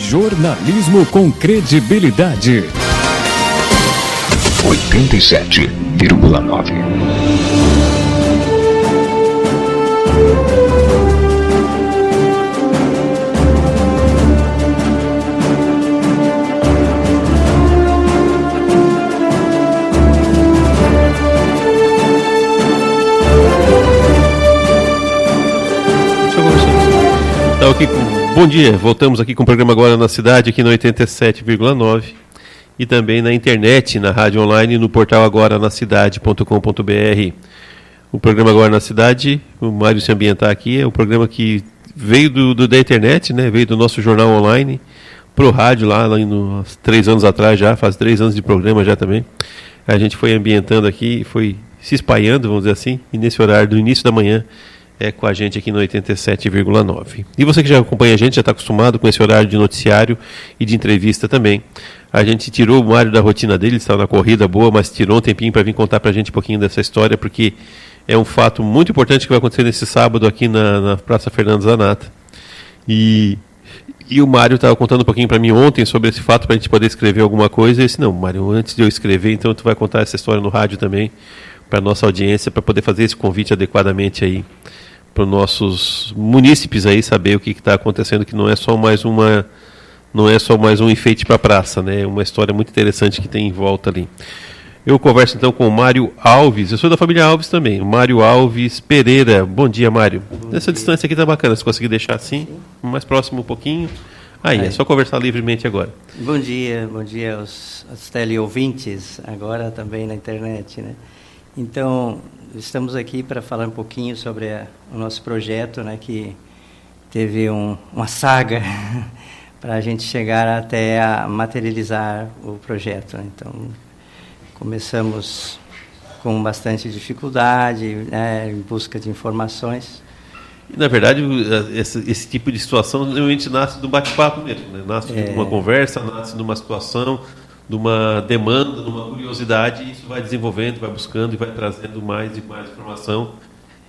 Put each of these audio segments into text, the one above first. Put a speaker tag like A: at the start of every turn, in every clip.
A: Jornalismo com credibilidade.
B: 87,9.
C: Bom dia, voltamos aqui com o programa Agora na Cidade, aqui no 87,9 e também na internet, na rádio online, no portal agoranacidade.com.br. O programa Agora na Cidade, o Mário se ambientar aqui, é o programa que veio da internet, né? Veio do nosso jornal online pro rádio lá nos 3 anos atrás já, faz 3 anos de programa já também. A gente foi ambientando aqui, foi se espalhando, vamos dizer assim, e nesse horário do início da manhã, com a gente aqui no 87,9. E você que já acompanha a gente, já está acostumado com esse horário de noticiário e de entrevista também. A gente tirou o Mário da rotina dele, estava na corrida boa, mas tirou um tempinho para vir contar para a gente um pouquinho dessa história, porque é um fato muito importante que vai acontecer nesse sábado aqui na Praça Fernando Zanata. E o Mário estava contando um pouquinho para mim ontem sobre esse fato, para a gente poder escrever alguma coisa. E eu disse, não, Mário, antes de eu escrever, então tu vai contar essa história no rádio também, para a nossa audiência, para poder fazer esse convite adequadamente aí para os nossos munícipes aí saber o que está acontecendo, que não é só mais um enfeite para a praça, né? É uma história muito interessante que tem em volta ali. Eu converso então com o Mário Alves, eu sou da família Alves também, o Mário Alves Pereira. Bom dia, Mário. Essa distância aqui está bacana, se conseguir deixar assim, mais próximo um pouquinho. Aí, é só conversar livremente agora.
D: Bom dia aos teleouvintes, agora também na internet, né? Então, estamos aqui para falar um pouquinho sobre o nosso projeto, né, que teve uma saga para a gente chegar até a materializar o projeto, né? Então, começamos com bastante dificuldade, né, em busca de informações.
C: E, na verdade, esse tipo de situação normalmente nasce do bate-papo mesmo, né? Nasce de uma conversa, nasce de uma situação, de uma demanda, de uma curiosidade, e isso vai desenvolvendo, vai buscando e vai trazendo mais e mais informação.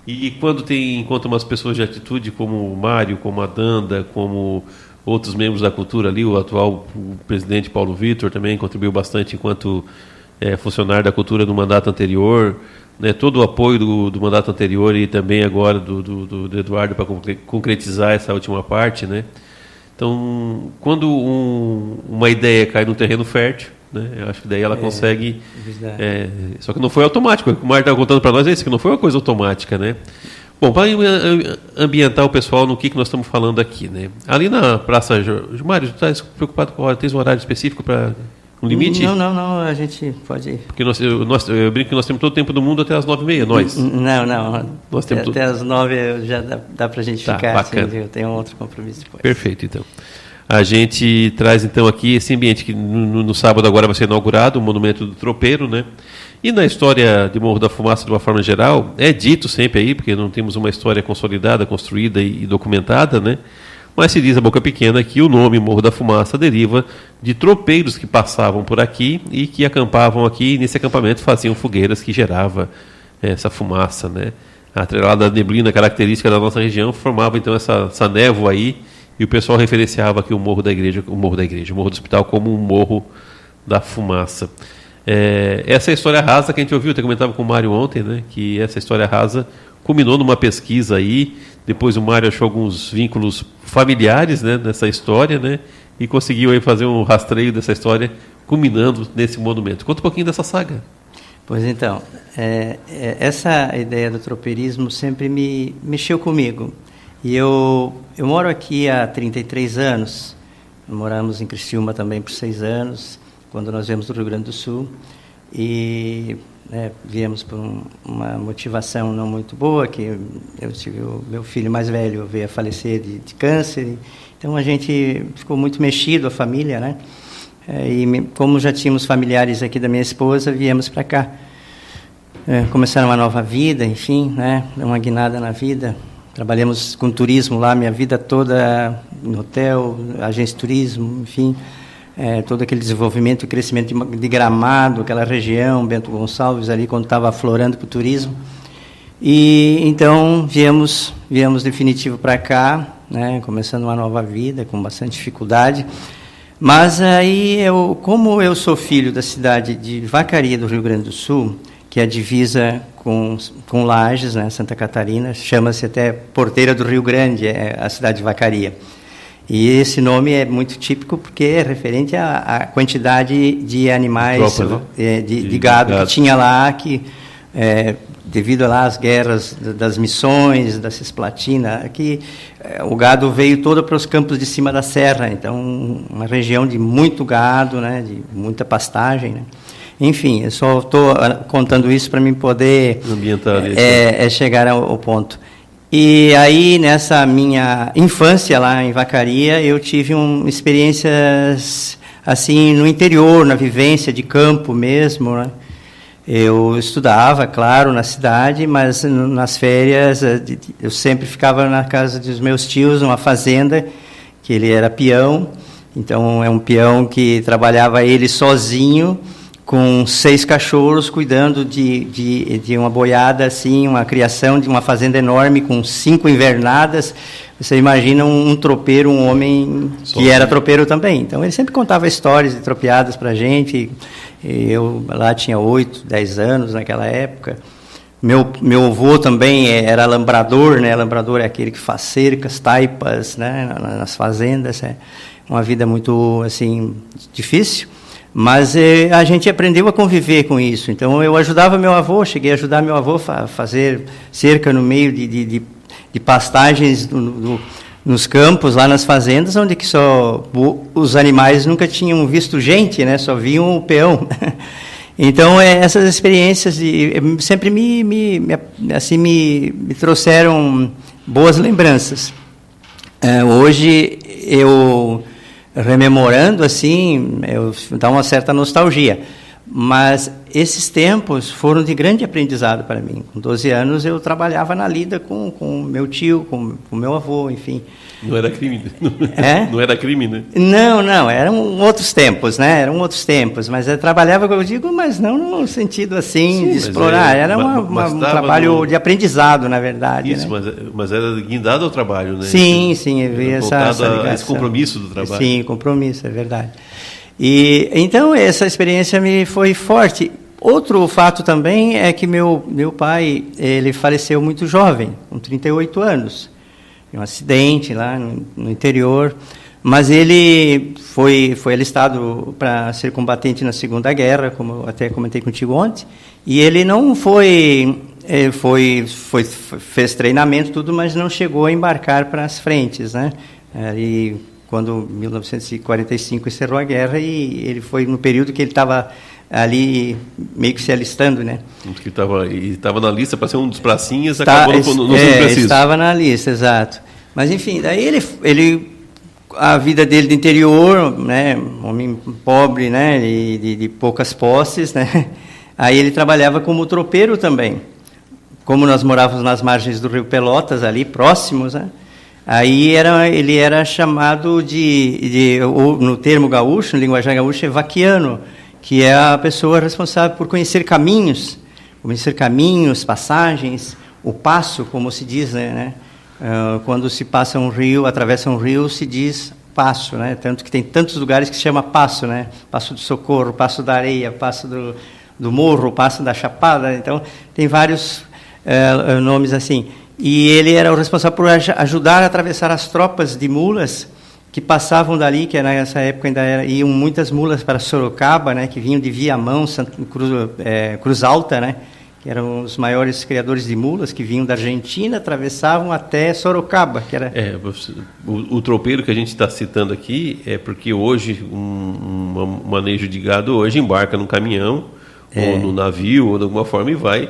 C: E quando encontra umas pessoas de atitude como o Mário, como a Danda, como outros membros da cultura ali, o presidente Paulo Vitor também contribuiu bastante enquanto funcionário da cultura do mandato anterior, né, todo o apoio do mandato anterior e também agora do Eduardo para concretizar essa última parte, né? Então, quando uma ideia cai num terreno fértil, né, eu acho que daí ela consegue... só que não foi automático. O que o Mário estava contando para nós é isso, que não foi uma coisa automática, né? Bom, para ambientar o pessoal no que nós estamos falando aqui, né? Ali na Praça... Mário, tu está preocupado com a hora? Tens um horário específico para... Um limite?
D: Não, a gente pode ir.
C: Porque eu brinco que nós temos todo o tempo do mundo até as 9h30, nós.
D: Não.
C: Nós temos
D: até as 9 já dá para a gente ficar.
C: Bacana.
D: Assim, eu tenho um outro compromisso depois.
C: Perfeito, então. A gente traz, então, aqui esse ambiente que no sábado agora vai ser inaugurado, o Monumento do Tropeiro, né? E na história de Morro da Fumaça, de uma forma geral, é dito sempre aí, porque não temos uma história consolidada, construída e documentada, né? Mas se diz a boca pequena que o nome Morro da Fumaça deriva de tropeiros que passavam por aqui e que acampavam aqui, e nesse acampamento faziam fogueiras que gerava essa fumaça, né? A atrelada neblina característica da nossa região formava então essa névoa aí, e o pessoal referenciava aqui o Morro do Hospital como um Morro da Fumaça. Essa história rasa que a gente ouviu, eu comentava com o Mário ontem, né? Que essa história rasa culminou numa pesquisa aí. Depois o Mário achou alguns vínculos familiares, né, nessa história, né, e conseguiu aí fazer um rastreio dessa história, culminando nesse monumento. Conta um pouquinho dessa saga.
D: Pois então, essa ideia do tropeirismo sempre me mexeu comigo. E eu moro aqui há 33 anos, moramos em Criciúma também por 6 anos, quando nós viemos do Rio Grande do Sul, e... viemos por uma motivação não muito boa, que eu tive o meu filho mais velho veio a falecer de câncer, então a gente ficou muito mexido, a família, né? Como já tínhamos familiares aqui da minha esposa, viemos para cá, começar uma nova vida, enfim, né? Uma guinada na vida. Trabalhamos com turismo lá, minha vida toda, no hotel, agência de turismo, enfim. Todo aquele desenvolvimento e crescimento de Gramado, aquela região, Bento Gonçalves, ali, quando estava aflorando para o turismo. E, então, viemos definitivo para cá, né, começando uma nova vida, com bastante dificuldade. Mas aí, como eu sou filho da cidade de Vacaria, do Rio Grande do Sul, que é a divisa com Lages, né, Santa Catarina, chama-se até Porteira do Rio Grande, é a cidade de Vacaria. E esse nome é muito típico porque é referente à quantidade de animais, de gado que tinha lá, que devido lá às guerras das missões, da Cisplatina, que o gado veio todo para os campos de cima da serra, então uma região de muito gado, né, de muita pastagem, né. Enfim, eu só estou contando isso para mim poder chegar ao ponto. E aí, nessa minha infância lá em Vacaria, eu tive experiências assim no interior, na vivência de campo mesmo, né? Eu estudava, claro, na cidade, mas nas férias eu sempre ficava na casa dos meus tios, numa fazenda, que ele era peão. Então, é um peão que trabalhava ele sozinho, com 6 cachorros, cuidando de uma boiada, assim, uma criação de uma fazenda enorme, com 5 invernadas. Você imagina um tropeiro, um homem que era tropeiro também. Então, ele sempre contava histórias de tropeadas para a gente. Eu lá tinha 8, 10 anos naquela época. Meu avô também era lambrador, né? Lambrador é aquele que faz cercas, taipas, né? Nas fazendas. É uma vida muito, assim, difícil. Mas a gente aprendeu a conviver com isso. Então, eu ajudava meu avô, cheguei a ajudar meu avô a fazer cerca no meio de pastagens nos campos, lá nas fazendas, onde que os animais nunca tinham visto gente, né? Só viam o peão. Então, essas experiências sempre me trouxeram boas lembranças. Hoje, rememorando, assim, dá uma certa nostalgia. Mas esses tempos foram de grande aprendizado para mim. Com 12 anos, eu trabalhava na lida com meu tio, com meu avô, enfim.
C: Não era crime, Não era crime, né?
D: Não, eram outros tempos, né? Eram outros tempos, mas eu trabalhava, eu digo, mas não no sentido, assim, de explorar. Era um trabalho de aprendizado, na verdade.
C: Isso, né? mas era guindado ao trabalho, né?
D: Sim, eu vi essa ligação.
C: Esse compromisso do trabalho.
D: Sim, compromisso, é verdade. E então essa experiência me foi forte. Outro fato também é que meu pai, ele faleceu muito jovem, com 38 anos. Um acidente lá no interior, mas ele foi alistado para ser combatente na Segunda Guerra, como eu até comentei contigo ontem, e ele não fez treinamento tudo, mas não chegou a embarcar para as frentes, né? E quando 1945 encerrou a guerra, e ele foi no período que ele estava ali meio que se alistando, né?
C: Que estava na lista para ser um dos pracinhas, acabou não sendo preciso.
D: Estava na lista, exato. Mas enfim, daí ele a vida dele do interior, né, homem pobre, né, de poucas posses, né? Aí ele trabalhava como tropeiro também. Como nós morávamos nas margens do Rio Pelotas, ali próximos, né? Aí ele era chamado no termo gaúcho, no linguajar gaúcho, é vaquiano, que é a pessoa responsável por conhecer caminhos, passagens, o passo, como se diz, né? Quando se passa um rio, atravessa um rio, se diz passo, né? Tanto que tem tantos lugares que se chama passo, né? Passo do Socorro, Passo da Areia, Passo do Morro, Passo da Chapada. Então, tem vários nomes assim. E ele era o responsável por ajudar a atravessar as tropas de mulas que passavam dali, que nessa época ainda iam muitas mulas para Sorocaba, né? Que vinham de Viamão, Cruz Alta, né? Que eram os maiores criadores de mulas, que vinham da Argentina, atravessavam até Sorocaba, que era...
C: O tropeiro que a gente está citando aqui é porque hoje um manejo de gado hoje embarca num caminhão, ou no navio, ou de alguma forma, e vai.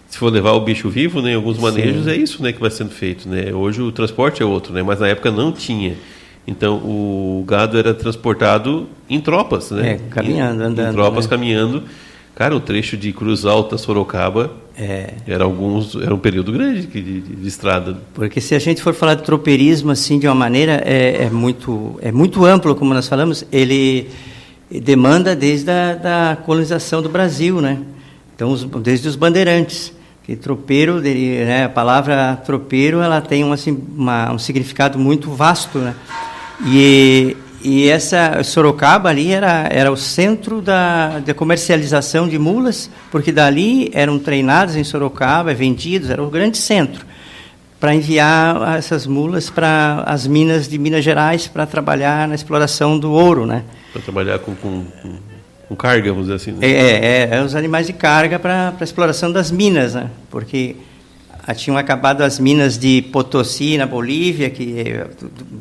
C: Se for levar o bicho vivo, né, em alguns manejos, é isso, né, que vai sendo feito, né? Hoje o transporte é outro, né, mas na época não tinha. Então o gado era transportado em tropas, né?
D: Caminhando, andando.
C: Em tropas, né? Caminhando. Cara, o trecho de Cruz Alta, Sorocaba, era um período grande de estrada.
D: Porque se a gente for falar de tropeirismo assim de uma maneira é muito amplo, como nós falamos, ele demanda desde a colonização do Brasil, né? Então desde os bandeirantes, Que tropeiro, né, a palavra tropeiro, ela tem um significado muito vasto, né? E essa Sorocaba ali era o centro da comercialização de mulas, porque dali eram treinados em Sorocaba, vendidos, era o grande centro, para enviar essas mulas para as minas de Minas Gerais para trabalhar na exploração do ouro, né?
C: Para trabalhar com carga, vamos dizer assim. Né?
D: Os animais de carga para a exploração das minas, né? Porque tinham acabado as minas de Potosí, na Bolívia,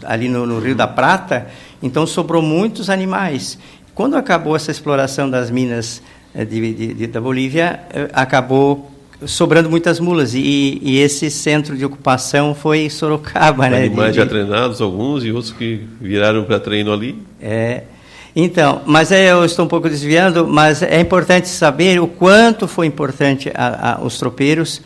D: ali no Rio da Prata, então sobrou muitos animais. Quando acabou essa exploração das minas da Bolívia, acabou sobrando muitas mulas, e esse centro de ocupação foi Sorocaba. Né?
C: Animais já treinados, alguns, e outros que viraram para treino ali.
D: Então, mas eu estou um pouco desviando, mas é importante saber o quanto foi importante os tropeiros.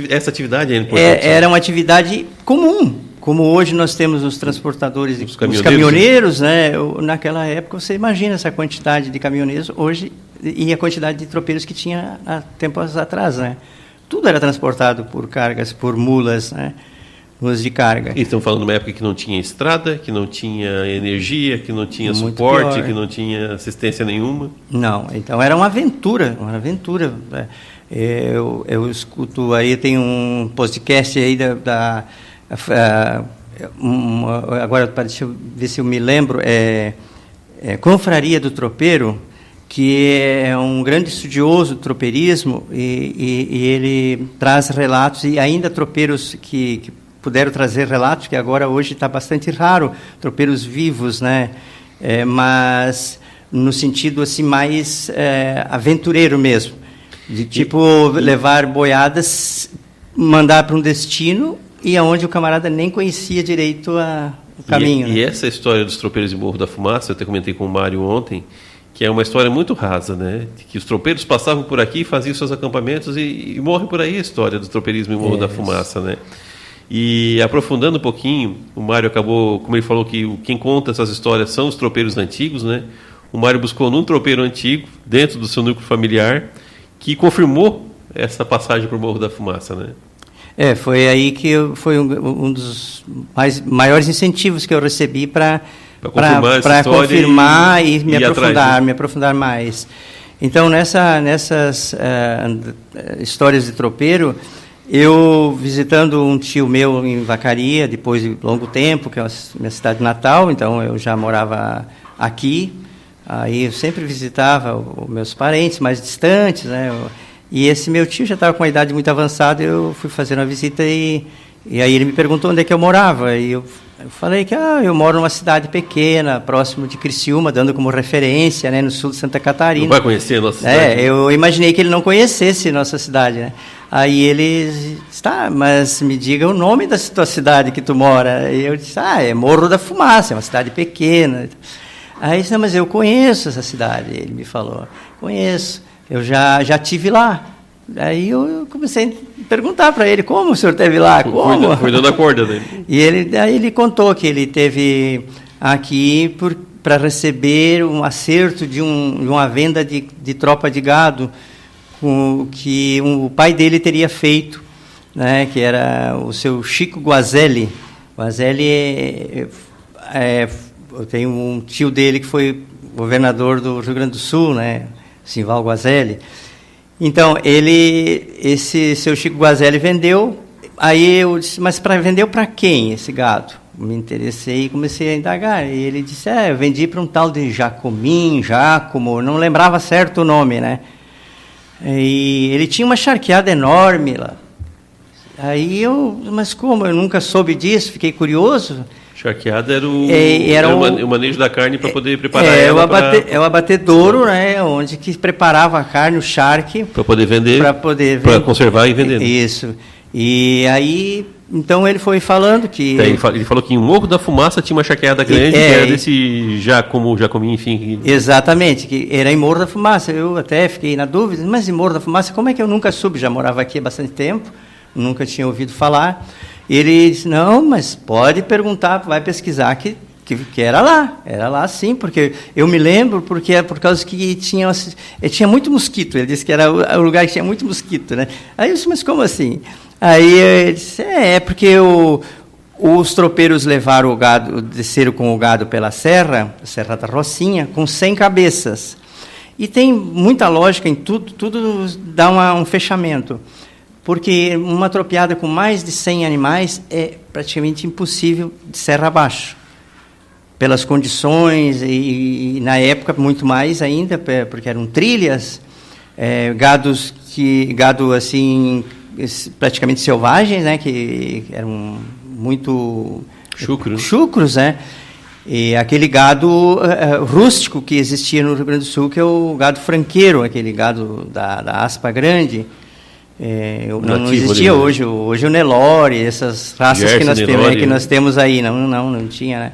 C: Essa atividade é importante.
D: Era uma atividade comum, como hoje nós temos os transportadores, os caminhoneiros, né? Naquela época, você imagina essa quantidade de caminhoneiros hoje e a quantidade de tropeiros que tinha há tempos atrás, né? Tudo era transportado por cargas, por mulas, né? Mulas de carga.
C: E estão falando de uma época que não tinha estrada, que não tinha energia, que não tinha suporte, que não tinha assistência nenhuma.
D: Não, então era uma aventura, Eu escuto aí, tem um podcast aí agora, deixa eu ver se eu me lembro, Confraria do Tropeiro, que é um grande estudioso do tropeirismo, e ele traz relatos, e ainda tropeiros que puderam trazer relatos, que agora hoje está bastante raro, tropeiros vivos, né? Mas no sentido assim mais aventureiro mesmo, de tipo levar boiadas, mandar para um destino e aonde o camarada nem conhecia direito o caminho.
C: E essa história dos tropeiros de Morro da Fumaça, eu até comentei com o Mário ontem, que é uma história muito rasa, né? Que os tropeiros passavam por aqui, faziam seus acampamentos e morre por aí a história do tropeirismo em Morro da Fumaça, né? E aprofundando um pouquinho, o Mário acabou, como ele falou, que quem conta essas histórias são os tropeiros antigos, né? O Mário buscou num tropeiro antigo, dentro do seu núcleo familiar, que confirmou essa passagem por Morro da Fumaça, né?
D: Foi aí que foi um dos maiores incentivos que eu recebi para confirmar e me aprofundar mais. Então, nessas histórias de tropeiro, eu visitando um tio meu em Vacaria, depois de longo tempo, que é a minha cidade natal, então eu já morava aqui, aí eu sempre visitava os meus parentes mais distantes, né? E esse meu tio já estava com uma idade muito avançada, eu fui fazer uma visita e aí ele me perguntou onde é que eu morava, e eu falei que eu moro numa cidade pequena, próximo de Criciúma, dando como referência, né, no sul de Santa Catarina.
C: Não vai conhecer a nossa cidade?
D: Eu imaginei que ele não conhecesse nossa cidade, né? Aí ele disse, mas me diga o nome da tua cidade que tu mora. E eu disse, é Morro da Fumaça, é uma cidade pequena. Aí ele disse, mas eu conheço essa cidade. Ele me falou, conheço, eu já tive lá. Aí eu comecei a perguntar para ele, como o senhor esteve lá? Como?
C: Foi dando a corda dele.
D: E aí ele contou que ele esteve aqui para receber um acerto de uma venda de tropa de gado, que o pai dele teria feito, né, que era o seu Chico Guazelli. Guazelli eu tenho um tio dele que foi governador do Rio Grande do Sul, né, Simval Guazelli. Então, esse seu Chico Guazelli vendeu, aí eu disse, mas vendeu para quem esse gado? Me interessei e comecei a indagar. E ele disse, eu vendi para um tal de Giacomo, não lembrava certo o nome, né? E ele tinha uma charqueada enorme lá. Aí mas como? Eu nunca soube disso, fiquei curioso.
C: Charqueada era o manejo da carne para poder preparar ela
D: é o abatedouro, né, onde que preparava a carne, o charque.
C: Para poder vender, para conservar e vender.
D: Isso. E aí, então ele foi falando que...
C: Ele falou que em Morro da Fumaça tinha uma charqueada grande, que era desse Jacomim, enfim.
D: Exatamente, que era em Morro da Fumaça. Eu até fiquei na dúvida, mas em Morro da Fumaça, como é que eu nunca soube? Já morava aqui há bastante tempo, nunca tinha ouvido falar. Ele disse, não, mas pode perguntar, vai pesquisar, que que era lá sim, porque eu me lembro, porque é por causa que tinha muito mosquito. Ele disse que era o lugar que tinha muito mosquito, né? Aí eu disse, mas como assim? Aí ele disse, porque os tropeiros levaram o gado, desceram com o gado pela Serra da Rocinha, com 100 cabeças. E tem muita lógica em tudo dá um fechamento. Porque uma tropeada com mais de 100 animais é praticamente impossível de serra abaixo. Pelas condições, e na época muito mais ainda, porque eram trilhas, gado assim, praticamente selvagens, né, que eram muito chucros, né? E aquele gado rústico que existia no Rio Grande do Sul, que é o gado franqueiro, aquele gado da aspa grande. Não existia hoje o Nelore, essas raças Jersey, que nós temos aí, não tinha, né?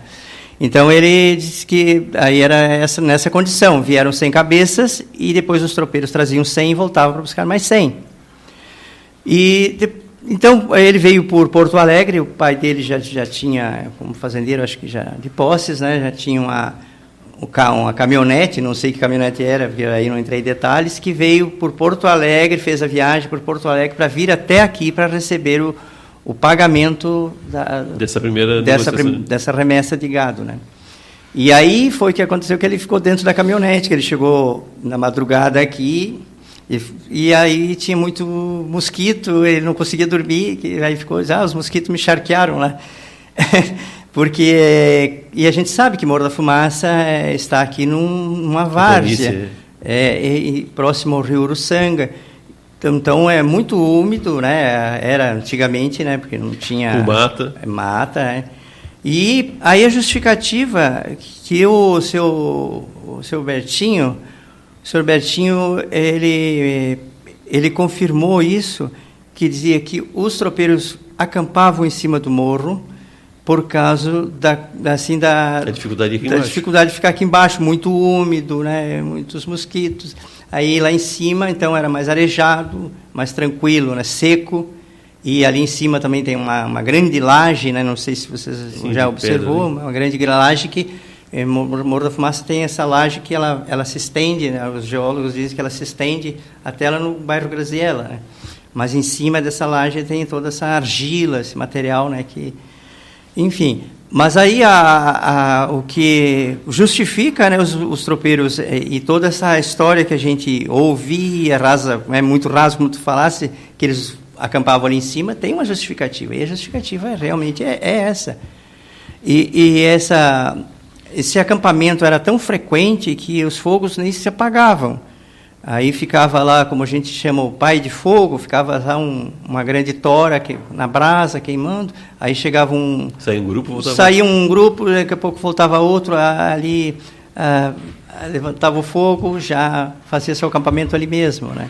D: Então ele disse que aí era nessa condição, vieram 100 cabeças e depois os tropeiros traziam 100 e voltavam para buscar mais 100. Então ele veio por Porto Alegre, o pai dele já tinha, como fazendeiro, acho que já de posses, né, já tinha uma caminhonete, não sei que caminhonete era, aí não entrei em detalhes, que veio por Porto Alegre, fez a viagem por Porto Alegre para vir até aqui para receber o pagamento dessa remessa de gado, né? E aí foi que aconteceu que ele ficou dentro da caminhonete, que ele chegou na madrugada aqui e aí tinha muito mosquito, ele não conseguia dormir, aí ficou, os mosquitos me charquearam lá. Porque e a gente sabe que Morro da Fumaça está aqui numa várzea, próximo ao Rio Uruçanga. Então é muito úmido, né? Era antigamente, né? Porque não tinha mata. E aí a justificativa que o seu Bertinho, ele confirmou isso, que dizia que os tropeiros acampavam em cima do morro por causa da dificuldade de ficar aqui embaixo, muito úmido, né? Muitos mosquitos. Aí lá em cima, então, era mais arejado, mais tranquilo, né? Seco. E ali em cima também tem uma grande laje, né? Não sei se vocês já observou, uma grande laje que Morro da Fumaça tem essa laje que ela se estende, né? Os geólogos dizem que ela se estende até lá no bairro Graziella, né? Mas em cima dessa laje tem toda essa argila, esse material, né? Enfim, mas aí o que justifica, né, os tropeiros e toda essa história que a gente ouvia, muito raso como tu falasse, que eles acampavam ali em cima, tem uma justificativa, e a justificativa realmente é essa. E esse acampamento era tão frequente que os fogos nem se apagavam. Aí ficava lá, como a gente chama, o pai de fogo, ficava lá uma grande tora na brasa, queimando. Aí chegava saía um grupo, daqui a pouco voltava outro ali, levantava o fogo, já fazia seu acampamento ali mesmo, né?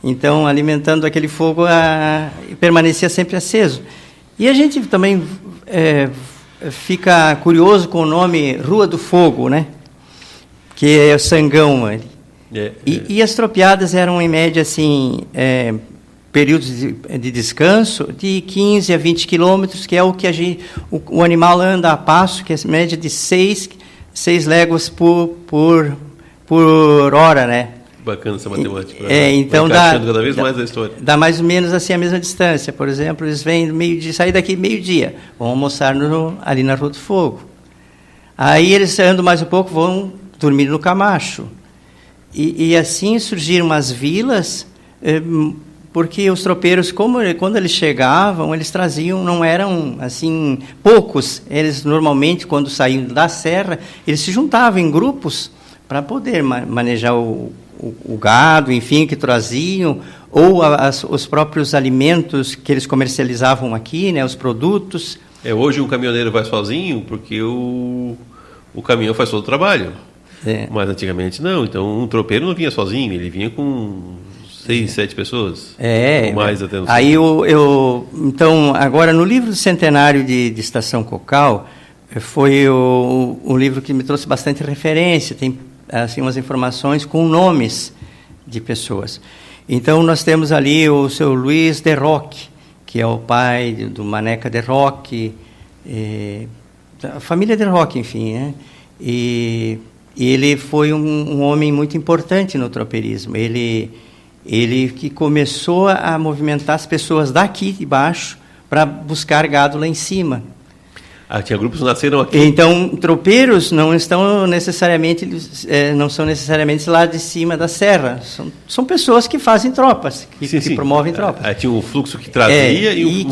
D: Então, alimentando aquele fogo, permanecia sempre aceso. E a gente também fica curioso com o nome Rua do Fogo, né? Que é o Sangão, E as tropeadas eram, em média, assim, períodos de descanso de 15 a 20 quilômetros, que é o que o animal anda a passo, que é a média de 6 léguas por hora, né?
C: Bacana essa matemática.
D: Então
C: cada vez mais a história.
D: Dá mais ou menos assim a mesma distância. Por exemplo, eles vêm sair daqui meio-dia, vão almoçar ali na Rua do Fogo. Aí eles andam mais um pouco, vão dormir no Camacho. E assim surgiram as vilas, porque os tropeiros, quando eles chegavam, eles traziam, não eram assim poucos. Eles normalmente, quando saíam da serra, eles se juntavam em grupos para poder manejar o gado, enfim, que traziam, ou os próprios alimentos que eles comercializavam aqui, né, os produtos.
C: Hoje o caminhoneiro vai sozinho porque o caminhão faz todo o trabalho. Mas antigamente não, então um tropeiro não vinha sozinho, ele vinha com 6, 7 pessoas. Ou mais até.
D: Aí então, agora no livro do Centenário de Estação Cocal, foi o livro que me trouxe bastante referência, tem assim umas informações com nomes de pessoas. Então nós temos ali o seu Luiz de Roque, que é o pai do Maneca de Roque, a família de Roque, enfim, né? E ele foi um homem muito importante no tropeirismo. Ele que começou a movimentar as pessoas daqui de baixo para buscar gado lá em cima.
C: Tinha grupos que nasceram aqui.
D: Então, tropeiros não são necessariamente lá de cima da serra. São pessoas que fazem tropas, que promovem tropas.
C: Tinha um fluxo que trazia e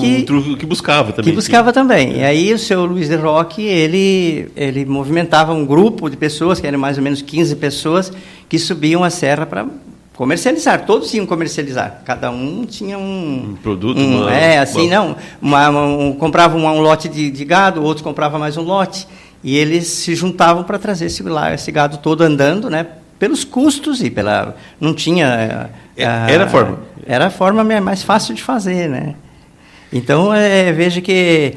C: que buscava também.
D: Que buscava também. E aí o seu Luiz de Roque, ele movimentava um grupo de pessoas, que eram mais ou menos 15 pessoas, que subiam a serra para comercializar. Todos iam comercializar. Cada um tinha um produto. Comprava um lote de gado, outros compravam mais um lote, e eles se juntavam para trazer esse gado todo andando, né? Pelos custos e pela... Não tinha...
C: Era a forma.
D: Era a forma mais fácil de fazer, né? Então, veja que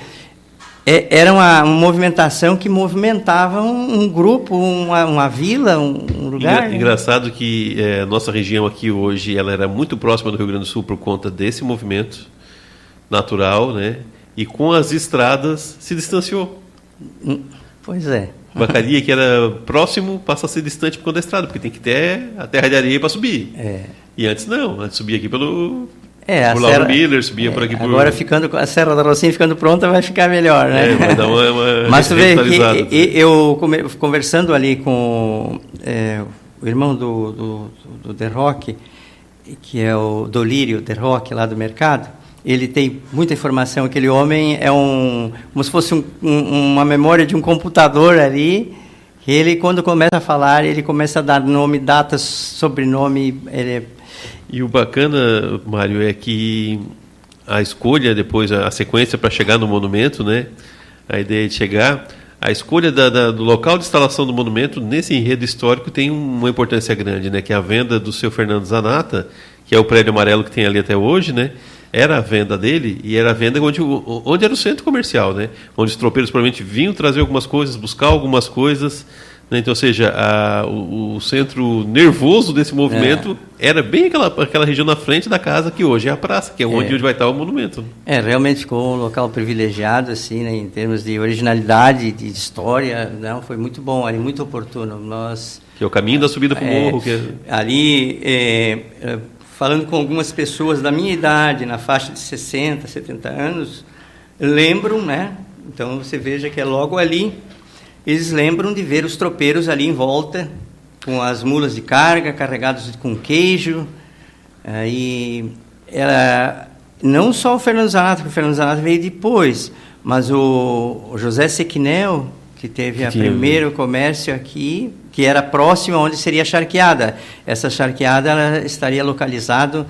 D: era uma movimentação que movimentava um grupo, uma vila, um lugar.
C: Engraçado que nossa região aqui hoje ela era muito próxima do Rio Grande do Sul por conta desse movimento natural, né? E com as estradas se distanciou.
D: Pois é.
C: Vacaria, que era próximo, passa a ser distante por conta da estrada, porque tem que ter a terra de areia para subir. E antes não, antes subia aqui pelo... por Lauro Miller, subia por aqui por...
D: Agora, ficando a Serra da Rocinha ficando pronta, vai ficar melhor, né?
C: Vai dar uma
D: Mas tu vê que eu conversando ali com o irmão do De Roque, que é o Dolírio De Roque, lá do mercado, ele tem muita informação. Aquele homem é como se fosse uma memória de um computador ali. Ele, quando começa a falar, ele começa a dar nome, datas, sobrenome.
C: E o bacana, Mário, é que a escolha depois, a sequência para chegar no monumento, né? A ideia de chegar, a escolha do local de instalação do monumento nesse enredo histórico tem uma importância grande, né? Que é a venda do seu Fernando Zanata, que é o prédio amarelo que tem ali até hoje, né? Era a venda dele, e era a venda onde era o centro comercial, né? Onde os tropeiros provavelmente vinham trazer algumas coisas, buscar algumas coisas, né? Então, ou seja, o centro nervoso desse movimento era bem aquela região na frente da casa que hoje é a praça, que é onde vai estar o monumento.
D: Realmente ficou um local privilegiado, assim, né? Em termos de originalidade, de história, não, foi muito bom, ali, muito oportuno.
C: Que é o caminho da subida para o morro.
D: Ali... falando com algumas pessoas da minha idade, na faixa de 60, 70 anos, lembram, né? Então, você veja que é logo ali, eles lembram de ver os tropeiros ali em volta, com as mulas de carga, carregados com queijo. Aí, não só o Fernando Zanata, porque o Fernando Zanata veio depois, mas o José Sequinel, que teve o primeiro comércio aqui, que era próximo onde seria a charqueada. Essa charqueada ela estava localizada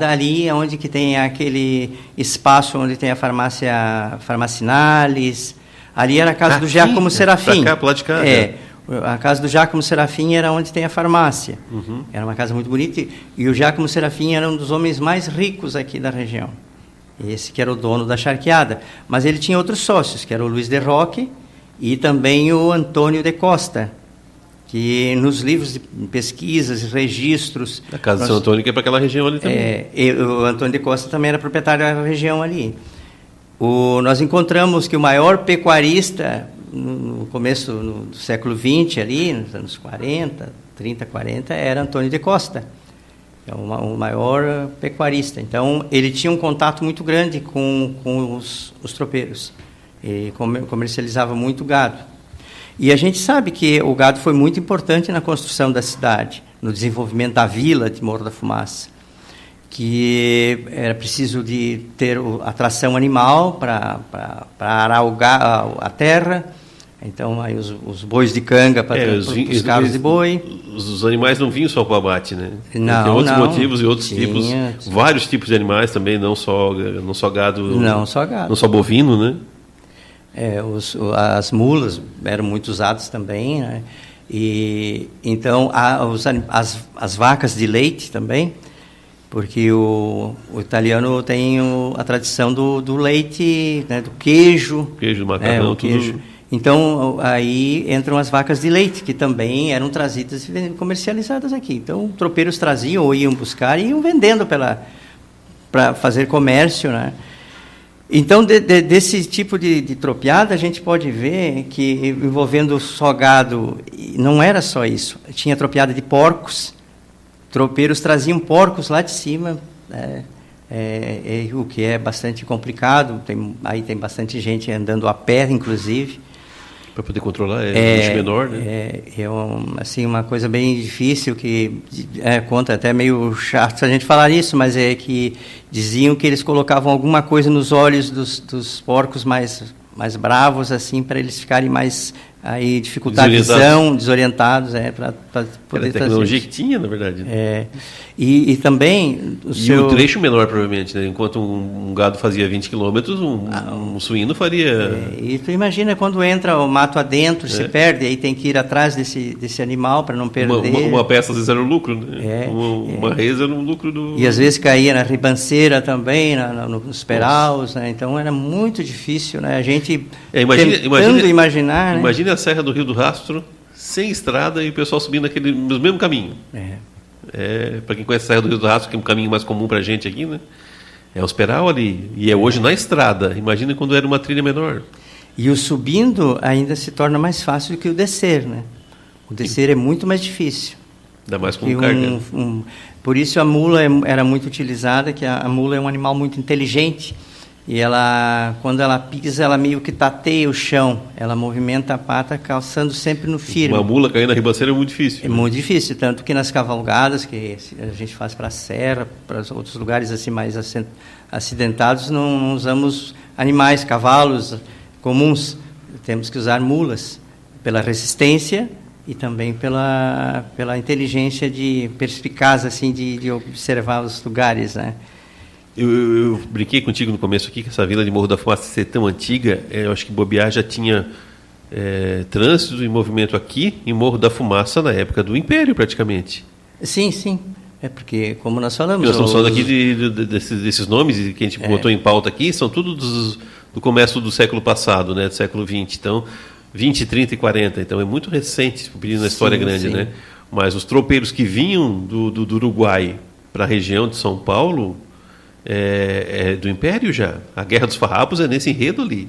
D: ali onde que tem aquele espaço onde tem a Farmacinales. Ali era a casa do Giacomo Serafim.
C: Para cá, para lá de cá.
D: A casa do Giacomo Serafim era onde tem a farmácia. Era uma casa muito bonita. E o Giacomo Serafim era um dos homens mais ricos aqui da região. Esse que era o dono da charqueada. Mas ele tinha outros sócios, que era o Luiz de Roque e também o Antônio de Costa, que nos livros de pesquisas e registros...
C: A casa do São Antônio, que é para aquela região ali também.
D: O Antônio de Costa também era proprietário da região ali. Nós encontramos que o maior pecuarista, no começo do século XX, ali, nos anos 30, 40, era Antônio de Costa. É o maior pecuarista. Então, ele tinha um contato muito grande com os tropeiros. Ele comercializava muito gado. E a gente sabe que o gado foi muito importante na construção da cidade, no desenvolvimento da vila de Morro da Fumaça, que era preciso de ter a tração animal para arar a terra. Então, aí os bois de canga para os carros de boi.
C: Os animais não vinham só para o abate, né?
D: Não,
C: tem outros motivos e outros tipos, vários tipos de animais também, não só gado.
D: Não só gado.
C: Não só bovino, né?
D: As mulas eram muito usadas também, né? E então as vacas de leite também, porque o italiano tem a tradição do leite, né? Do queijo.
C: Queijo, macarrão, tudo.
D: Queijo. Então, aí entram as vacas de leite, que também eram trazidas e comercializadas aqui. Então, tropeiros traziam ou iam buscar e iam vendendo para fazer comércio, né? Então, desse tipo de tropeada, a gente pode ver que, envolvendo só gado, não era só isso. Tinha tropeada de porcos, tropeiros traziam porcos lá de cima, o que é bastante complicado. Aí tem bastante gente andando a pé, inclusive.
C: Para poder controlar, um bicho menor, né?
D: Assim, uma coisa bem difícil, que conta até meio chato se a gente falar isso, mas é que diziam que eles colocavam alguma coisa nos olhos dos porcos mais bravos, assim, para eles ficarem mais, aí, dificultar a visão, desorientados, para poder
C: fazer. A tecnologia que tinha, na verdade.
D: E também...
C: o trecho menor, provavelmente, né? Enquanto um gado fazia 20 quilômetros, um suíno faria...
D: E tu imagina quando entra o mato adentro, se perde, aí tem que ir atrás desse animal para não perder.
C: Uma peça, às vezes, era um lucro, né? Uma res era um lucro do...
D: E às vezes caía na ribanceira também, nos peraus, né? Então era muito difícil, né? A gente tentando imaginar, né?
C: Imagina a Serra do Rio do Rastro, sem estrada, e o pessoal subindo no mesmo caminho. Para quem conhece a Serra do Rio do Rastro, que é um caminho mais comum para a gente aqui, né? É os peral ali, e hoje na estrada. Imagina quando era uma trilha menor.
D: E o subindo ainda se torna mais fácil do que o descer, né? O descer é muito mais difícil.
C: Ainda mais com carga.
D: Por isso a mula era muito utilizada, que a mula é um animal muito inteligente. E quando ela pisa, ela meio que tateia o chão. Ela movimenta a pata, calçando sempre no firme.
C: Uma mula cair na ribanceira é muito difícil.
D: É muito difícil, tanto que nas cavalgadas, que a gente faz para a serra, para outros lugares assim mais acidentados, não usamos animais, cavalos comuns. Temos que usar mulas, pela resistência e também pela inteligência perspicaz, assim, de observar os lugares, né?
C: Eu brinquei contigo no começo aqui que essa vila de Morro da Fumaça ser tão antiga, eu acho que Bobear já tinha trânsito e movimento aqui em Morro da Fumaça na época do Império, praticamente.
D: Sim, sim. É porque, como nós falamos...
C: Nós estamos falando aqui desses nomes que a gente botou em pauta aqui, são tudo do começo do século passado, né, do século XX. Então, 20, 30 e 40. Então, é muito recente, pedindo a história grande, né? Mas os tropeiros que vinham do Uruguai para a região de São Paulo... do Império já. A Guerra dos Farrapos é nesse enredo ali.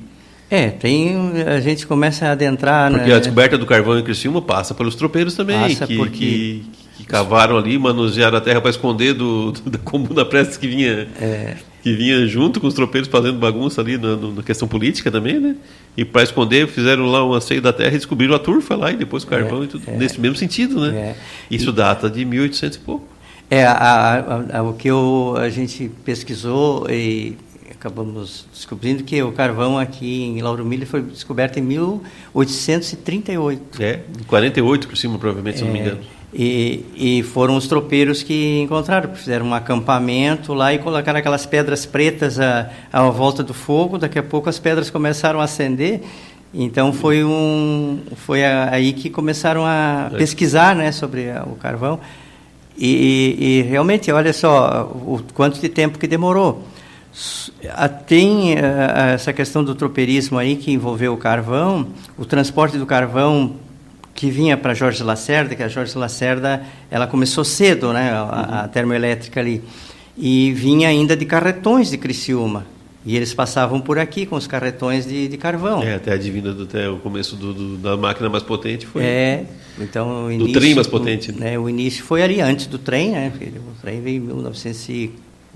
D: A gente começa a adentrar...
C: Porque a descoberta do carvão em Criciúma passa pelos tropeiros também, que cavaram ali, manusearam a terra para esconder da Comuna Prestes que vinha junto com os tropeiros fazendo bagunça ali na questão política também, né? E para esconder, fizeram lá um asseio da terra e descobriram a turfa lá, e depois o carvão e tudo, nesse mesmo sentido, né? Isso data de 1800 e pouco.
D: O que a gente pesquisou e acabamos descobrindo que o carvão aqui em Lauro Miller foi descoberto em 1838.
C: Em 48 por cima, provavelmente, se não me engano.
D: E foram os tropeiros que encontraram, fizeram um acampamento lá e colocaram aquelas pedras pretas à volta do fogo. Daqui a pouco as pedras começaram a acender. Então foi aí que começaram a pesquisar, né, sobre o carvão. E realmente, olha só o quanto de tempo que demorou. Tem essa questão do tropeirismo aí que envolveu o carvão, o transporte do carvão que vinha para Jorge Lacerda, que a Jorge Lacerda ela começou cedo, né, a termoelétrica ali, e vinha ainda de carretões de Criciúma. E eles passavam por aqui com os carretões de carvão.
C: Até a divina até o começo da máquina mais potente foi.
D: Então o
C: início, do trem mais potente.
D: Né, o início foi ali antes do trem, né? O trem veio em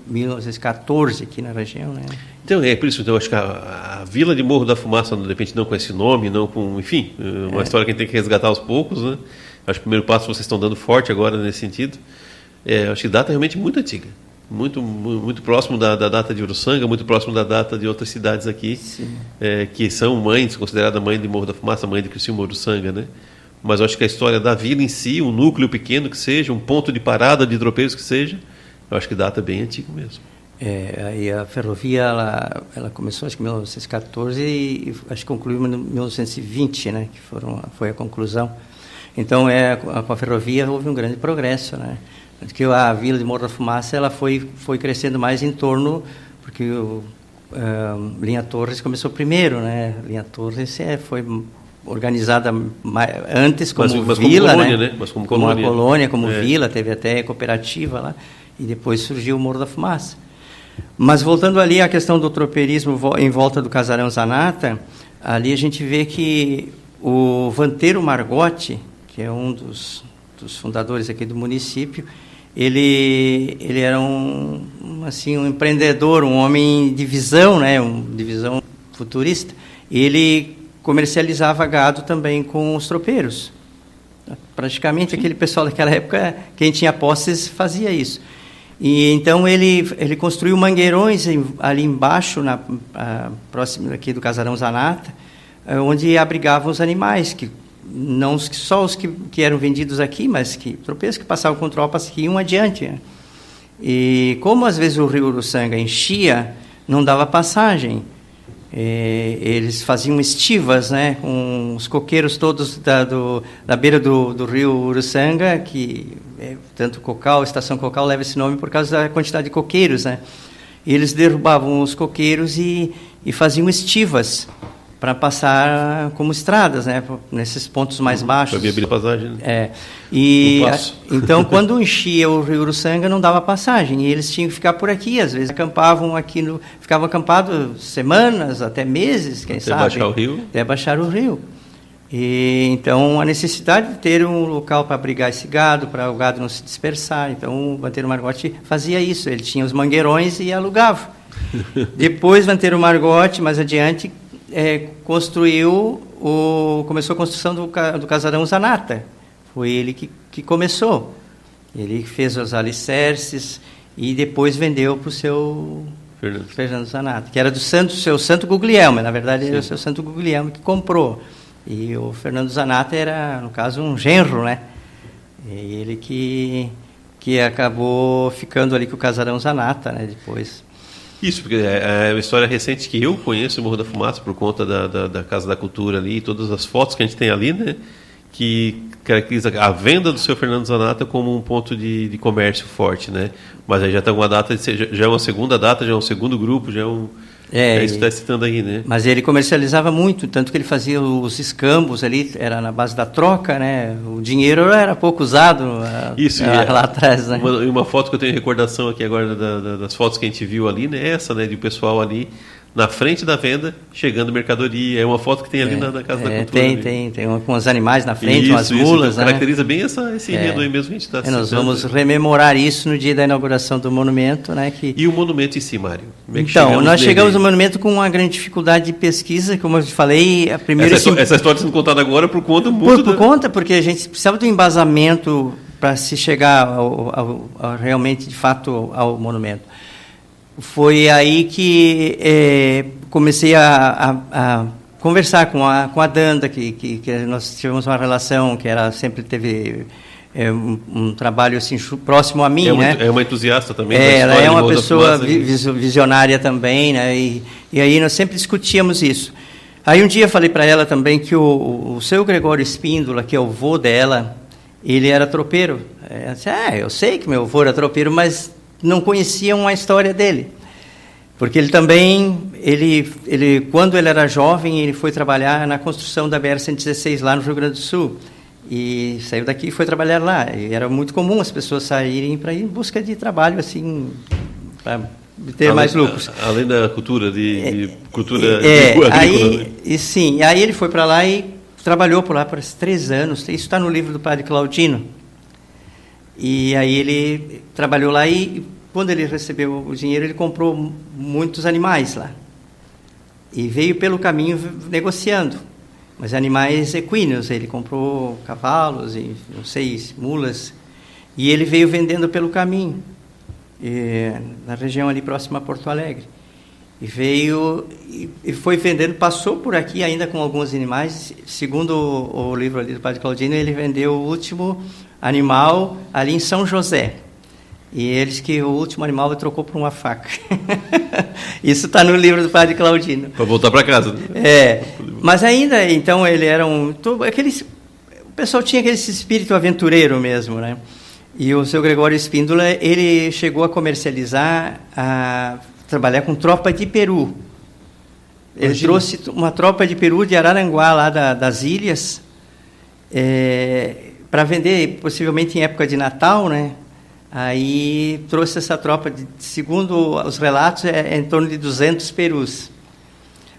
D: 1914 aqui na região, né?
C: Então por isso. Então acho que a Vila de Morro da Fumaça, de repente não com esse nome, não com, enfim, uma história que a gente tem que resgatar aos poucos, né? Acho que o primeiro passo vocês estão dando forte agora nesse sentido. Acho que data realmente muito antiga. Muito, muito próximo da data de Uruçanga, muito próximo da data de outras cidades aqui, que são mães, considerada mãe de Morro da Fumaça, mãe de Criciúma, Uruçanga, né? Mas acho que a história da vila em si, um núcleo pequeno que seja, um ponto de parada de tropeiros que seja, eu acho que data bem antigo mesmo.
D: Aí a ferrovia, ela começou acho que em 1914 e acho que concluiu em 1920, né? Que foi a conclusão. Então, com a ferrovia houve um grande progresso, né? Que a Vila de Morro da Fumaça ela foi crescendo mais em torno, porque Linha Torres começou primeiro, né? Linha Torres foi organizada antes como vila,
C: como colônia,
D: né?
C: Mas
D: como colônia, como vila, teve até cooperativa lá, e depois surgiu o Morro da Fumaça. Mas voltando ali à questão do tropeirismo em volta do Casarão Zanata, ali a gente vê que o Vanteiro Margotti, que é um dos fundadores aqui do município, ele era um empreendedor, um homem de visão, né, de visão futurista. Ele comercializava gado também com os tropeiros. Praticamente aquele pessoal daquela época, quem tinha posses fazia isso. E então ele construiu mangueirões ali embaixo, próximo aqui do Casarão Zanata, onde abrigavam os animais, que não só os que eram vendidos aqui, mas tropeiros que passavam com tropas que iam adiante. Né? E como às vezes o rio Uruçanga enchia, não dava passagem. Eles faziam estivas, né, com os coqueiros todos da beira do rio Uruçanga, que tanto Cocal, Estação Cocal leva esse nome por causa da quantidade de coqueiros, né? E eles derrubavam os coqueiros e faziam estivas para passar como estradas, né, nesses pontos mais baixos.
C: Para abrir passagem. Né?
D: Então, quando enchia o rio Uruçanga, não dava passagem, e eles tinham que ficar por aqui, às vezes acampavam aqui, ficavam acampados semanas, até meses, quem sabe.
C: Até baixar o rio.
D: Até baixar o rio. E, então, a necessidade de ter um local para abrigar esse gado, para o gado não se dispersar. Então, o Vanteiro Margotti fazia isso, ele tinha os mangueirões e alugava. Depois, Vanteiro Margotti, mais adiante, começou a construção do Casarão Zanata. Foi ele que começou. Ele fez os alicerces e depois vendeu para o seu Fernando Zanata, que era do seu Santo Guglielmo. Na verdade, era o seu Santo Guglielmo que comprou. E o Fernando Zanata era, no caso, um genro, né? E ele que acabou ficando ali com o Casarão Zanata, né? Depois.
C: Isso, porque é uma história recente que eu conheço o Morro da Fumaça por conta da Casa da Cultura ali, e todas as fotos que a gente tem ali, né, que caracteriza a venda do seu Fernando Zanata como um ponto de comércio forte, né? Mas aí já está uma data, já é uma segunda data, já é um segundo grupo, já é um... É isso que está citando aí, né?
D: Mas ele comercializava muito, tanto que ele fazia os escambos ali, era na base da troca, né? O dinheiro era pouco usado lá atrás, né?
C: Uma foto que eu tenho recordação aqui agora das fotos que a gente viu ali, né? Essa, né? De o pessoal ali na frente da venda, chegando mercadoria. É uma foto que tem ali na Casa da Cultura.
D: Tem uma com os animais na frente, umas mulas.
C: Então, caracteriza bem esse enredo aí mesmo que a gente está citando.
D: Nós vamos rememorar isso no dia da inauguração do monumento. Né,
C: E o monumento em si, Mário?
D: Então, nós chegamos ao monumento com uma grande dificuldade de pesquisa, como eu te falei.
C: Essa história sendo contada agora por conta
D: porque a gente precisava de um embasamento para se chegar realmente, de fato, ao monumento. Foi aí que comecei a conversar com a Danda, que nós tivemos uma relação que sempre teve um trabalho assim próximo a mim, né?
C: É uma entusiasta também.
D: Ela é uma pessoa visionária também, né? E aí nós sempre discutíamos isso. Aí um dia falei para ela também que o seu Gregório Espíndola, que é o vô dela, ele era tropeiro. Ela disse, eu sei que meu vô era tropeiro, mas não conheciam a história dele, porque ele também, quando ele era jovem, ele foi trabalhar na construção da BR-116 lá no Rio Grande do Sul, e saiu daqui e foi trabalhar lá, e era muito comum as pessoas saírem para ir em busca de trabalho, assim, para ter mais lucros.
C: Além da cultura, cultura
D: agrícola. Aí ele foi para lá e trabalhou por lá por 3 anos, isso está no livro do padre Claudino. E aí ele trabalhou lá e, quando ele recebeu o dinheiro, ele comprou muitos animais lá. E veio pelo caminho negociando. Mas animais equinos, ele comprou cavalos e, não sei, mulas. E ele veio vendendo pelo caminho, na região ali próxima a Porto Alegre. E veio e foi vendendo, passou por aqui ainda com alguns animais. Segundo o livro ali do padre Claudino, ele vendeu o último animal ali em São José. E eles que o último animal ele trocou por uma faca. Isso está no livro do padre Claudino.
C: Para voltar para casa.
D: Mas ainda, então, ele era o pessoal tinha aquele espírito aventureiro mesmo, né? E o seu Gregório Espíndola, ele chegou a comercializar, a trabalhar com tropa de peru. Ele trouxe uma tropa de peru de Araranguá, lá das ilhas, para vender, possivelmente em época de Natal, né? Aí trouxe essa tropa, segundo os relatos, é em torno de 200 perus.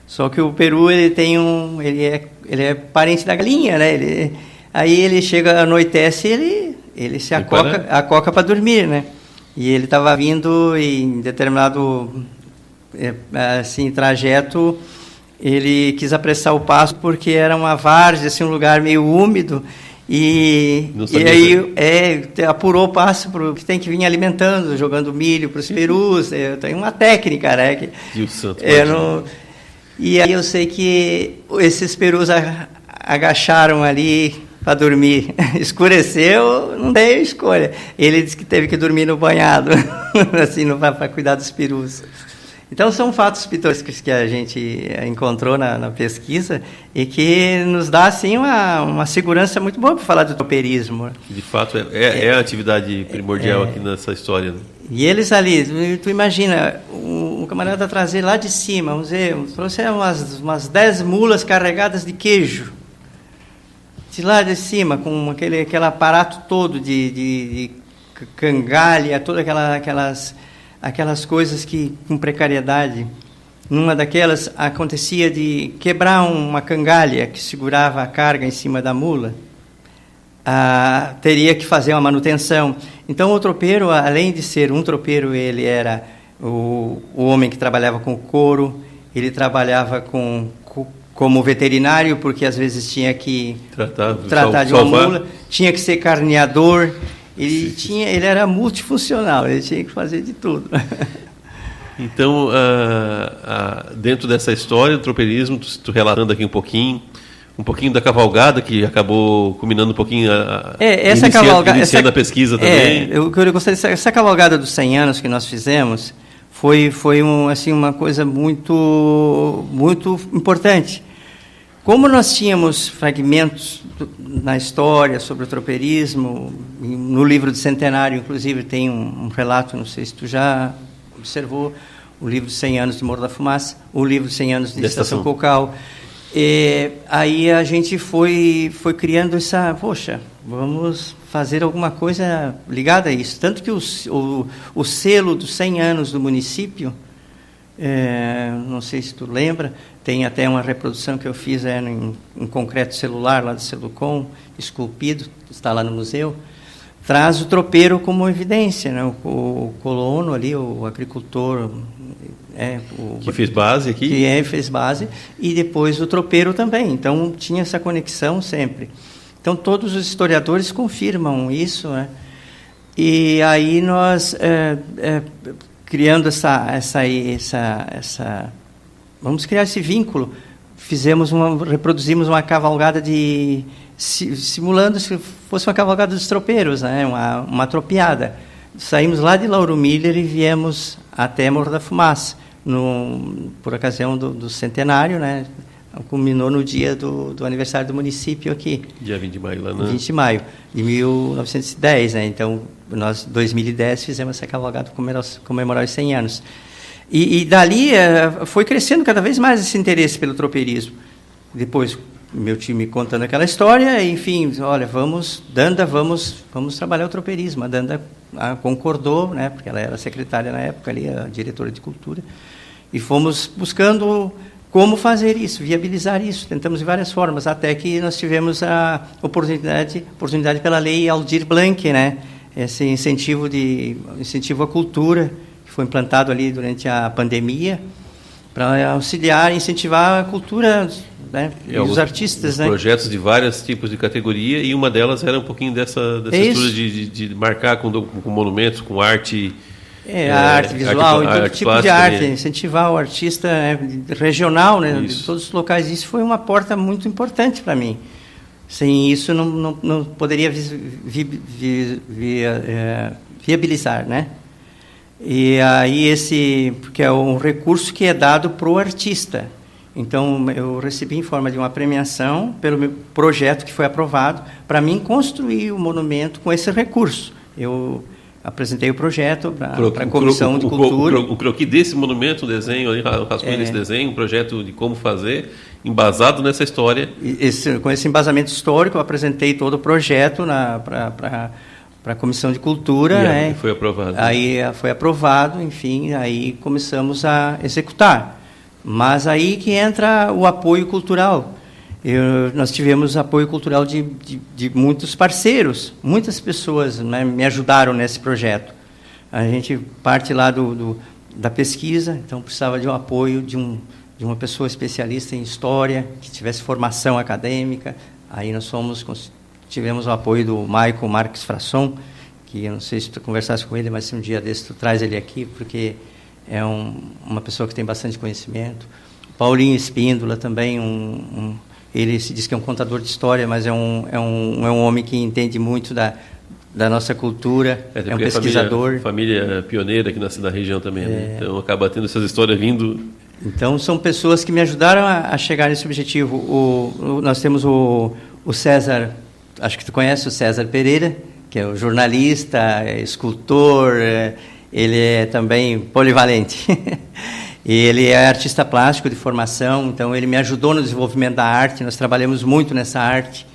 D: Só que o peru ele é parente da galinha, né? Aí ele chega, anoitece, ele se acoca para dormir, né? E ele estava vindo em determinado assim, trajeto, ele quis apressar o passo porque era uma várzea, assim, um lugar meio úmido. E aí apurou o passo que tem que vir alimentando, jogando milho para os perus. Tem uma técnica, né? E aí eu sei que esses perus agacharam ali para dormir. Escureceu, não deu escolha. Ele disse que teve que dormir no banhado, assim, para cuidar dos perus. Então, são fatos pitorescos que a gente encontrou na pesquisa e que nos dá, assim, uma segurança muito boa para falar do tropeirismo.
C: De fato, é a atividade primordial aqui nessa história, né? E
D: eles ali, tu imagina, o camarada trazer lá de cima, vamos dizer, trouxe umas 10 mulas carregadas de queijo, de lá de cima, com aquele aparato todo de cangalha, todas aquelas coisas que, com precariedade, numa daquelas acontecia de quebrar uma cangalha que segurava a carga em cima da mula, teria que fazer uma manutenção. Então, o tropeiro, além de ser um tropeiro, ele era o homem que trabalhava com couro, ele trabalhava como veterinário, porque às vezes tinha que tratar de uma mula, tinha que ser carneador. Ele era multifuncional, ele tinha que fazer de tudo.
C: Então, dentro dessa história do tropeirismo, tu relatando aqui um pouquinho da cavalgada, que acabou culminando um pouquinho iniciando a pesquisa também.
D: Eu gostaria de essa cavalgada dos 100 anos que nós fizemos foi uma coisa muito, muito importante. Como nós tínhamos fragmentos na história sobre o tropeirismo, no livro de Centenário, inclusive, tem um relato, não sei se tu já observou, o livro de 100 anos de Morro da Fumaça, o livro de 100 anos de Estação Cocal. Aí a gente foi criando vamos fazer alguma coisa ligada a isso. Tanto que o selo dos 100 anos do município, não sei se tu lembra, tem até uma reprodução que eu fiz em concreto celular, lá do Celucom, esculpido, está lá no museu, traz o tropeiro como evidência, né? O colono ali, o agricultor...
C: que fez base aqui?
D: Que fez base, e depois o tropeiro também. Então, tinha essa conexão sempre. Então, todos os historiadores confirmam isso, né? E aí nós... criando vamos criar esse vínculo. Reproduzimos uma cavalgada simulando se fosse uma cavalgada dos tropeiros, né? Uma tropeada. Saímos lá de Lauro Miller e viemos até Morro da Fumaça, por ocasião do centenário, né? Culminou no dia do aniversário do município aqui.
C: Dia 20 de maio, lá, né?
D: 20 de maio de 1910, né? Então, nós, em 2010, fizemos essa cavalgada para comemorar os 100 anos. E dali foi crescendo cada vez mais esse interesse pelo tropeirismo. Depois, meu time contando aquela história, enfim, olha, vamos trabalhar o tropeirismo. A Danda concordou, né? Porque ela era secretária na época ali, a diretora de cultura, e fomos buscando como fazer isso, viabilizar isso. Tentamos de várias formas, até que nós tivemos a oportunidade pela lei Aldir Blanc, né? Esse incentivo à cultura, que foi implantado ali durante a pandemia, para auxiliar e incentivar a cultura, né? E os artistas. Né?
C: Projetos de vários tipos de categoria, e uma delas era um pouquinho dessa estrutura de marcar com monumentos, com arte...
D: a arte visual, todo tipo de arte, incentivar o artista regional, né, de todos os locais. Isso foi uma porta muito importante para mim. Sem isso, não poderia viabilizar, né? E aí, porque é um recurso que é dado para o artista. Então, eu recebi em forma de uma premiação pelo meu projeto que foi aprovado, para mim construir o monumento com esse recurso. Eu apresentei o projeto para a Comissão de Cultura.
C: O croquis desse monumento, o desenho, o rascunho desse desenho, um projeto de como fazer, embasado nessa história.
D: Com esse embasamento histórico, eu apresentei todo o projeto a Comissão de Cultura, né?
C: Foi aprovado.
D: Aí foi aprovado, enfim, aí começamos a executar. Mas aí que entra o apoio cultural. Nós tivemos apoio cultural de muitos parceiros, muitas pessoas, né, me ajudaram nesse projeto. A gente parte lá da pesquisa, então precisava de um apoio de uma pessoa especialista em história, que tivesse formação acadêmica. Aí nós tivemos o apoio do Michael Marques Frasson, que eu não sei se tu conversasse com ele, mas se um dia desse tu traz ele aqui, porque é uma pessoa que tem bastante conhecimento. Paulinho Espíndola também, ele se diz que é um contador de história, mas é um homem que entende muito da nossa cultura, é um pesquisador.
C: Família pioneira aqui na região também, né? Então acaba tendo essas histórias vindo.
D: Então são pessoas que me ajudaram a chegar nesse objetivo. Nós temos o César, acho que tu conhece o César Pereira, que é o jornalista, escultor, ele é também polivalente. Ele é artista plástico de formação, então ele me ajudou no desenvolvimento da arte. Nós trabalhamos muito nessa arte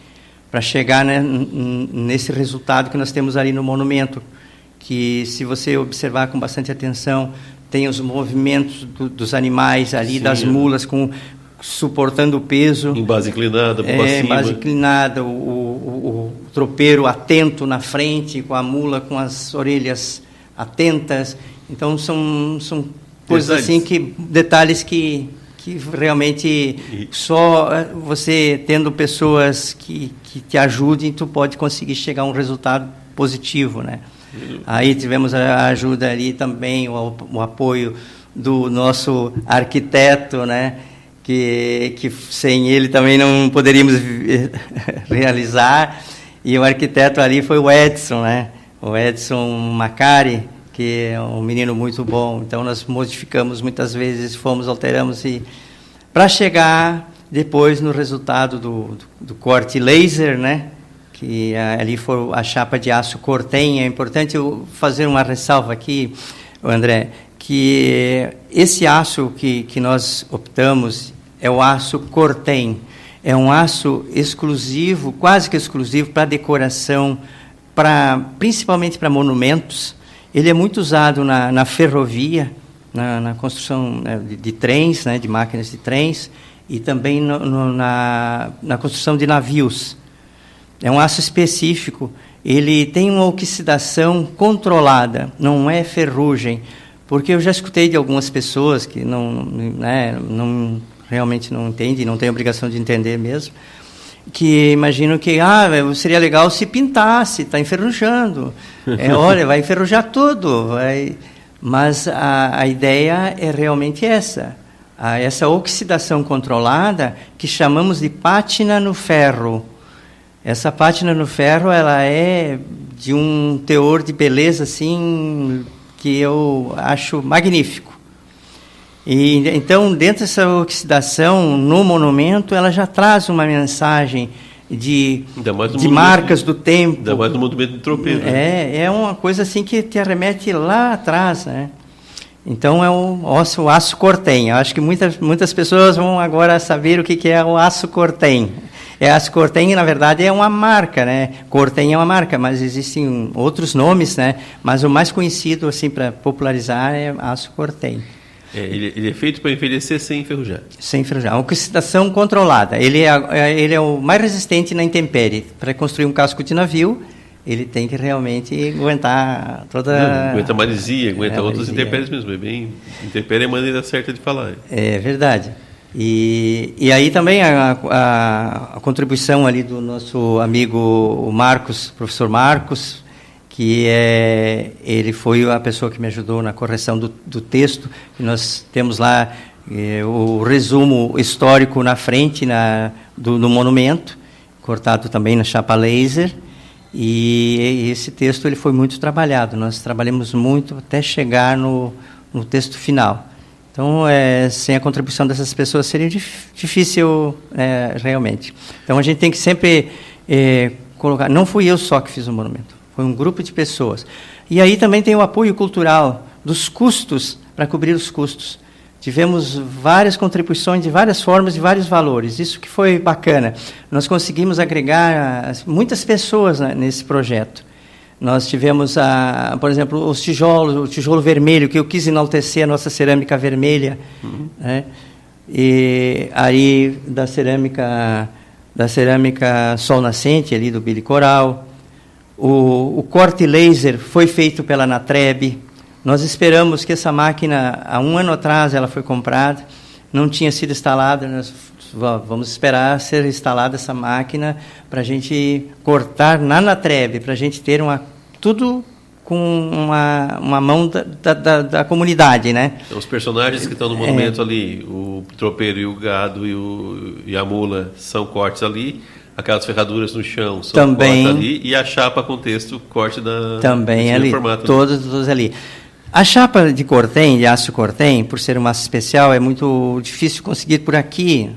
D: para chegar, né, nesse resultado que nós temos ali no monumento, que, se você observar com bastante atenção, tem os movimentos dos animais ali, sim, das mulas suportando o peso.
C: Em base inclinada, para cima. Em
D: base inclinada, o tropeiro atento na frente, com a mula com as orelhas atentas. Então, são coisas assim, detalhes que realmente só você tendo pessoas que te ajudem, tu pode conseguir chegar a um resultado positivo, né? Aí tivemos a ajuda ali também, o apoio do nosso arquiteto, né? Que sem ele também não poderíamos realizar. E o arquiteto ali foi o Edson, né? O Edson Macari, que é um menino muito bom. Então nós modificamos muitas vezes, alteramos, e para chegar depois no resultado do corte laser, né? Que ali foi a chapa de aço Cortem. É importante eu fazer uma ressalva aqui, André, que esse aço que nós optamos é o aço Cortem. É um aço exclusivo, quase que exclusivo, para decoração, principalmente para monumentos. Ele é muito usado na ferrovia, na construção, né, de trens, né, de máquinas de trens, e também na construção de navios. É um aço específico. Ele tem uma oxidação controlada, não é ferrugem. Porque eu já escutei de algumas pessoas que realmente não entendem, não têm obrigação de entender mesmo, que imaginam que seria legal se pintasse, está enferrujando. Olha, vai enferrujar tudo. Mas a ideia é realmente essa oxidação controlada, que chamamos de pátina no ferro. Essa pátina no ferro, ela é de um teor de beleza assim, que eu acho magnífico. E então, dentro dessa oxidação no monumento, ela já traz uma mensagem de marcas do tempo.
C: Ainda mais no monumento de tropeiro.
D: É uma coisa assim que te arremete lá atrás, né? Então é o aço Cortem. Eu acho que muitas pessoas vão agora saber o que é o aço Cortem. Aço Cortem, na verdade, é uma marca, né? Cortem é uma marca, mas existem outros nomes, né? Mas o mais conhecido, assim, para popularizar, é aço Cortem.
C: Ele é feito para envelhecer sem enferrujar.
D: Sem enferrujar. A oxidação controlada. Ele é o mais resistente na intempérie. Para construir um casco de navio, ele tem que realmente aguentar toda...
C: aguenta maresia, aguenta outras intempéries mesmo. Intempérie é a maneira certa de falar.
D: É verdade. E aí também a contribuição ali do nosso amigo o Marcos, professor Marcos, que ele foi a pessoa que me ajudou na correção do texto. E nós temos lá o resumo histórico na frente do monumento, cortado também na chapa laser. E esse texto ele foi muito trabalhado. Nós trabalhamos muito até chegar no texto final. Então, sem a contribuição dessas pessoas seria difícil, realmente. Então, a gente tem que sempre colocar... Não fui eu só que fiz o monumento, foi um grupo de pessoas. E aí também tem o apoio cultural dos custos, para cobrir os custos. Tivemos várias contribuições de várias formas, de vários valores. Isso que foi bacana. Nós conseguimos agregar muitas pessoas nesse projeto. Nós tivemos, por exemplo, os tijolos, o tijolo vermelho, que eu quis enaltecer a nossa cerâmica vermelha, né? E aí da cerâmica Sol Nascente, ali do Billy Coral. O corte laser foi feito pela Natreb. Nós esperamos que essa máquina, há 1 ano atrás, ela foi comprada, não tinha sido instalada. Nós vamos esperar ser instalada essa máquina para a gente cortar na Natreb, para a gente ter tudo com uma mão da comunidade, né?
C: Então, os personagens que estão no monumento ali, o tropeiro e o gado e a mula, são cortes ali. Aquelas ferraduras no chão são
D: também,
C: cortes ali, e a chapa com texto, corte
D: também ali,
C: formato,
D: todos ali. A chapa de cortem, de aço cortem, por ser uma especial, é muito difícil conseguir por aqui,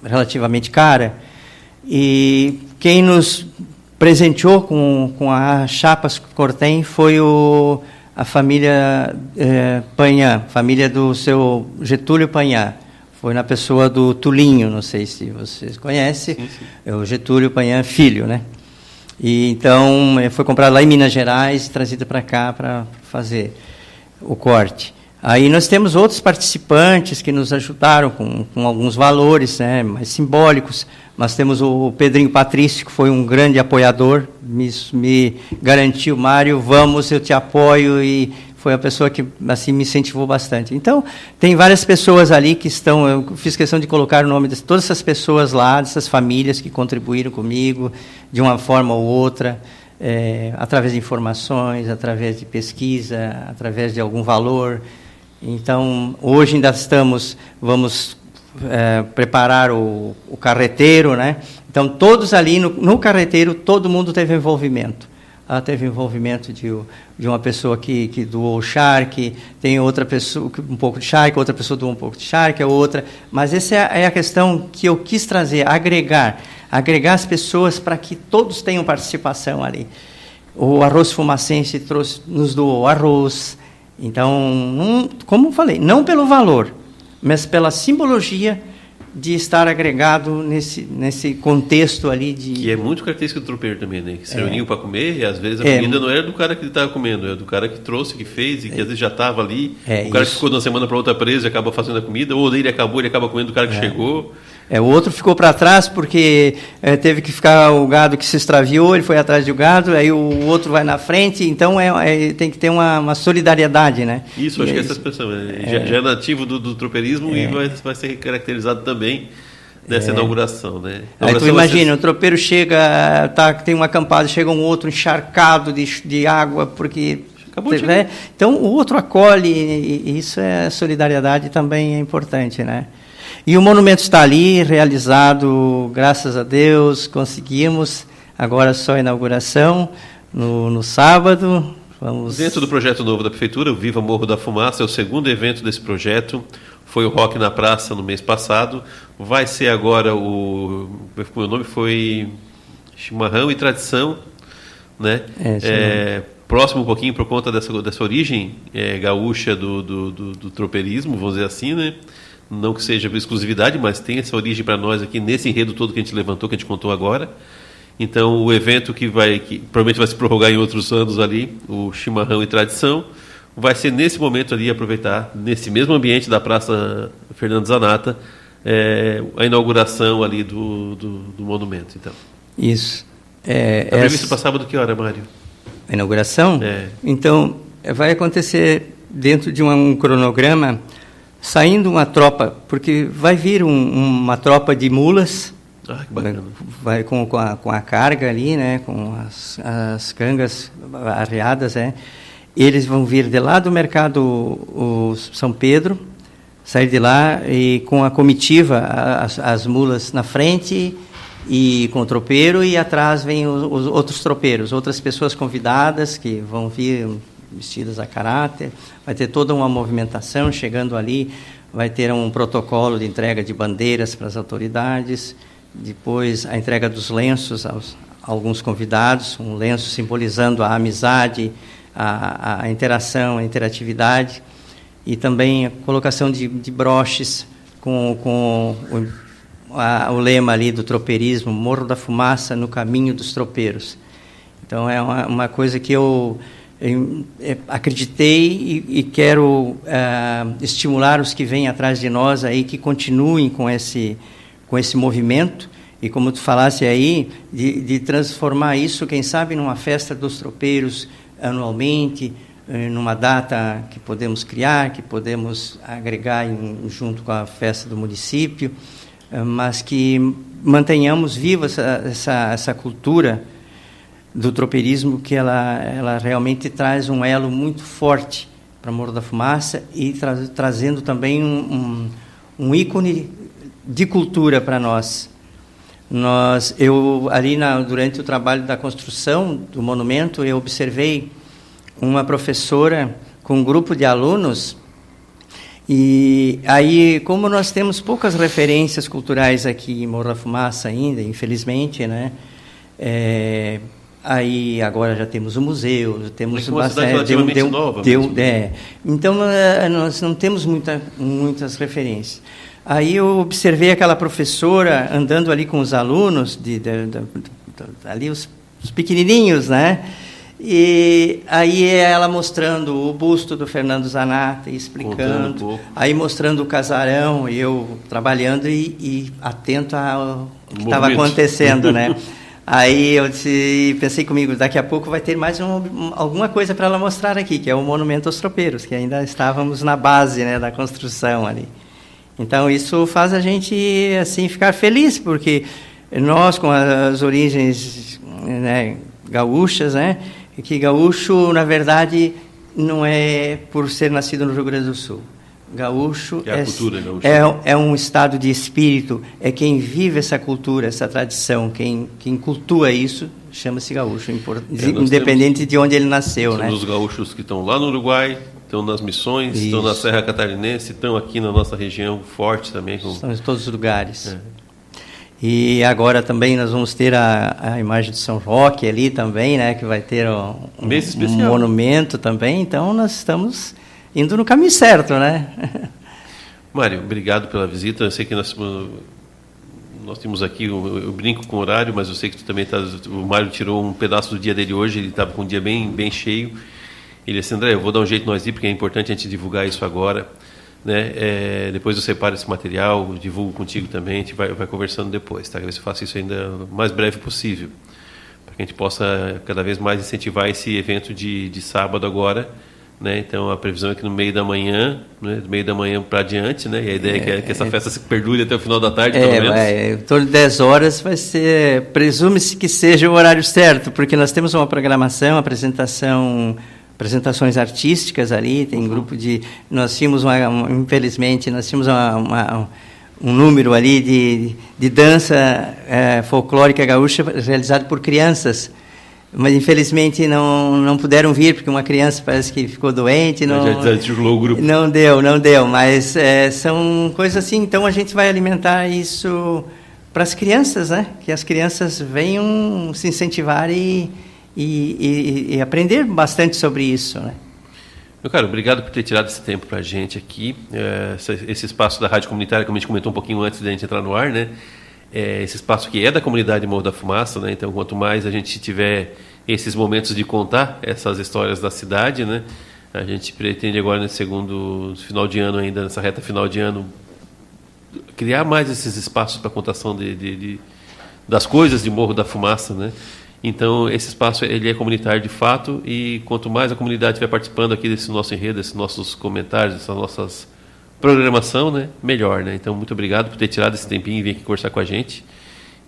D: relativamente cara, e quem nos presenteou com as chapas cortem foi a família Panhã, família do seu Getúlio Panhã. Foi na pessoa do Tulinho, não sei se vocês conhecem, sim. É o Getúlio Panhã Filho, né? E então foi comprado lá em Minas Gerais e trazido para cá para fazer o corte. Aí nós temos outros participantes que nos ajudaram com alguns valores, né, mais simbólicos. Nós temos o Pedrinho Patrício, que foi um grande apoiador, me garantiu, Mário, vamos, eu te apoio, e foi a pessoa que assim me incentivou bastante. Então, tem várias pessoas ali que estão, eu fiz questão de colocar o nome de todas essas pessoas lá, dessas famílias que contribuíram comigo de uma forma ou outra, através de informações, através de pesquisa, através de algum valor. Então, hoje ainda vamos preparar o carreteiro, né? Então, todos ali no carreteiro, todo mundo teve envolvimento. Teve envolvimento de uma pessoa que doou o charque, tem outra pessoa um pouco de charque, outra pessoa doou um pouco de charque, a outra. Mas essa é a questão que eu quis trazer, agregar as pessoas para que todos tenham participação ali. O Arroz Fumacense nos doou arroz. Então, como eu falei, não pelo valor, mas pela simbologia de estar agregado nesse contexto ali de...
C: Que é muito característico do tropeiro também, né? Que se reuniam para comer, e às vezes a comida não era do cara que estava comendo, era do cara que trouxe, que fez, e que às vezes já estava ali. O cara que ficou de uma semana para outra preso e acaba fazendo a comida, ou ele acaba comendo do cara que chegou.
D: O outro ficou para trás porque teve que ficar o gado que se extraviou, ele foi atrás do gado, aí o outro vai na frente, então tem que ter uma solidariedade, né?
C: Isso, acho que essa expressão já é nativo do tropeirismo e vai ser caracterizado também nessa inauguração, né?
D: Aí tu imagina, o tropeiro chega, tem um acampado, chega um outro encharcado de água, porque... Então o outro acolhe, e isso solidariedade também é importante, né? E o monumento está ali, realizado, graças a Deus, conseguimos, agora só a inauguração, no sábado.
C: Dentro do projeto novo da Prefeitura, o Viva Morro da Fumaça, é o segundo evento desse projeto, foi o Rock na Praça no mês passado, vai ser agora o nome foi Chimarrão e Tradição, né? Próximo um pouquinho por conta dessa origem gaúcha do tropeirismo, vamos dizer assim, né? Não que seja exclusividade, mas tem essa origem para nós aqui, nesse enredo todo que a gente levantou, que a gente contou agora. Então, o evento que provavelmente vai se prorrogar em outros anos ali, o Chimarrão e Tradição, vai ser nesse momento ali, aproveitar, nesse mesmo ambiente da Praça Fernando Zanata, a inauguração ali do monumento. Então.
D: Isso.
C: Está previsto para sábado que hora, Mário?
D: A inauguração? Então, vai acontecer dentro de um cronograma, saindo uma tropa, porque vai vir uma tropa de mulas,
C: que bacana.
D: Vai com a carga ali, né, com as cangas arreadas, eles vão vir de lá do mercado o São Pedro, sair de lá e com a comitiva, as mulas na frente e com o tropeiro, e atrás vem os outros tropeiros, outras pessoas convidadas que vão vir vestidas a caráter, vai ter toda uma movimentação chegando ali, vai ter um protocolo de entrega de bandeiras para as autoridades, depois a entrega dos lenços a alguns convidados, um lenço simbolizando a amizade, a interação, a interatividade, e também a colocação de broches com o lema ali do tropeirismo, Morro da Fumaça no caminho dos tropeiros. Então, é uma coisa que eu acreditei e quero estimular os que vêm atrás de nós aí, que continuem com esse movimento, e como tu falasse aí, de transformar isso, quem sabe, numa festa dos tropeiros anualmente, numa data que podemos criar, que podemos agregar junto com a festa do município, mas que mantenhamos viva essa cultura do tropeirismo, que ela realmente traz um elo muito forte para Morro da Fumaça e trazendo também um ícone de cultura para nós. Eu ali durante o trabalho da construção do monumento, eu observei uma professora com um grupo de alunos, e aí, como nós temos poucas referências culturais aqui em Morro da Fumaça ainda, infelizmente, né? Aí agora já temos o museu, temos
C: bastante, nova.
D: Então nós não temos muitas referências. Aí eu observei aquela professora andando ali com os alunos, ali os pequenininhos, né? E aí ela mostrando o busto do Fernando Zanata, explicando, aí mostrando o casarão, e eu trabalhando e atento ao que estava acontecendo, né? Aí eu pensei comigo, daqui a pouco vai ter mais alguma coisa para ela mostrar aqui, que é o Monumento aos Tropeiros, que ainda estávamos na base, né, da construção ali. Então isso faz a gente assim ficar feliz, porque nós, com as origens, né, gaúchas, né, que gaúcho, na verdade, não é por ser nascido no Rio Grande do Sul. Gaúcho
C: é a cultura gaúcha.
D: É um estado de espírito, é quem vive essa cultura, essa tradição, quem cultua isso, chama-se gaúcho, independente de onde ele nasceu.
C: Temos,
D: né?
C: Os gaúchos que estão lá no Uruguai, estão nas Missões, estão na Serra Catarinense, estão aqui na nossa região forte também.
D: Estão em todos os lugares. E agora também nós vamos ter a imagem de São Roque ali também, né, que vai ter um monumento também, então nós estamos indo no caminho certo, né?
C: Mário, obrigado pela visita. Eu sei que nós temos aqui, eu brinco com o horário, mas eu sei que tu também o Mário tirou um pedaço do dia dele hoje, ele estava com um dia bem cheio. Ele disse, André, eu vou dar um jeito nós ir, porque é importante a gente divulgar isso agora. Né? Depois eu separo esse material, divulgo contigo também, a gente vai conversando depois, tá? Eu faço isso ainda o mais breve possível, para que a gente possa cada vez mais incentivar esse evento de sábado agora, né? Então a previsão é que no meio da manhã, né? Do meio da manhã para adiante, né? E a ideia é que essa festa se perdure até o final da tarde, pelo menos.
D: Em torno de 10 horas vai ser, presume-se que seja o horário certo, porque nós temos uma programação, apresentações artísticas ali, tem grupo de... Nós tínhamos, infelizmente, um número ali de dança folclórica gaúcha realizado por crianças, mas infelizmente não puderam vir, porque uma criança parece que ficou doente.
C: Já desarticulou o grupo.
D: Não deu, mas são coisas assim, então a gente vai alimentar isso para as crianças, né? Que as crianças venham se incentivar e aprender bastante sobre isso, né?
C: Meu caro, obrigado por ter tirado esse tempo para a gente aqui. Esse espaço da Rádio Comunitária, como a gente comentou um pouquinho antes de a gente entrar no ar, né? Esse espaço que é da comunidade Morro da Fumaça, né? Então, quanto mais a gente tiver esses momentos de contar essas histórias da cidade, né? A gente pretende agora, nesse segundo final de ano ainda, nessa reta final de ano, criar mais esses espaços para contação das coisas de Morro da Fumaça, né? Então, esse espaço ele é comunitário de fato, e quanto mais a comunidade estiver participando aqui desse nosso enredo, desses nossos comentários, dessas nossas programação, né, melhor, né? Então, muito obrigado por ter tirado esse tempinho e vir aqui conversar com a gente,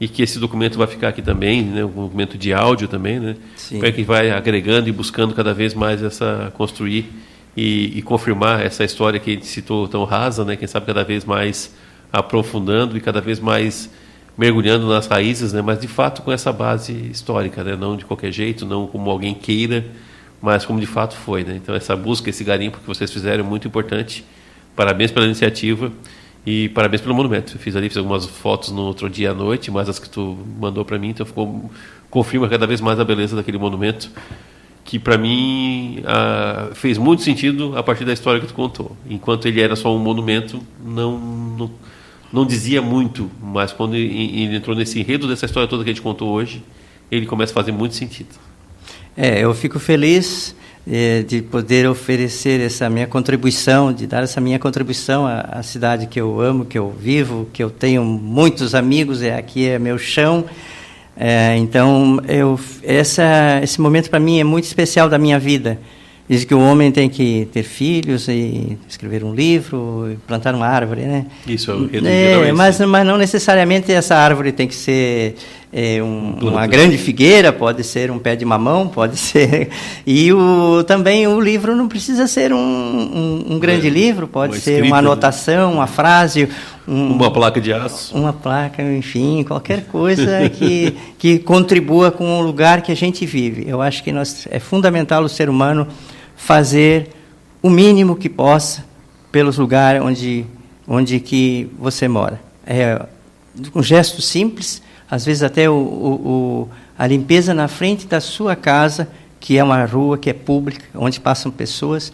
C: e que esse documento vai ficar aqui também, né, um documento de áudio também, né? Para que vai agregando e buscando cada vez mais construir e confirmar essa história que a gente citou tão rasa, né? Quem sabe cada vez mais aprofundando e cada vez mais mergulhando nas raízes, né? Mas de fato com essa base histórica, né? Não de qualquer jeito, não como alguém queira, mas como de fato foi, né? Então essa busca, esse garimpo que vocês fizeram é muito importante. Parabéns pela iniciativa e parabéns pelo monumento. Eu fiz algumas fotos no outro dia à noite, mas as que tu mandou para mim, então confirma cada vez mais a beleza daquele monumento, que para mim fez muito sentido a partir da história que tu contou. Enquanto ele era só um monumento, não dizia muito, mas quando ele entrou nesse enredo dessa história toda que a gente contou hoje, ele começa a fazer muito sentido.
D: Eu fico feliz de poder oferecer essa minha contribuição, de dar essa minha contribuição à cidade que eu amo, que eu vivo, que eu tenho muitos amigos, aqui é meu chão. Então, esse momento para mim é muito especial da minha vida. Diz que o homem tem que ter filhos e escrever um livro, plantar uma árvore, né?
C: Isso,
D: mas não necessariamente essa árvore tem que ser uma grande figueira, pode ser um pé de mamão, pode ser... E também o livro não precisa ser um grande livro, pode ser uma anotação, uma frase...
C: uma placa de aço.
D: Uma placa, enfim, qualquer coisa que contribua com o lugar que a gente vive. Eu acho que é fundamental o ser humano fazer o mínimo que possa pelos lugares onde que você mora. Um gesto simples, às vezes até a limpeza na frente da sua casa, que é uma rua que é pública, onde passam pessoas.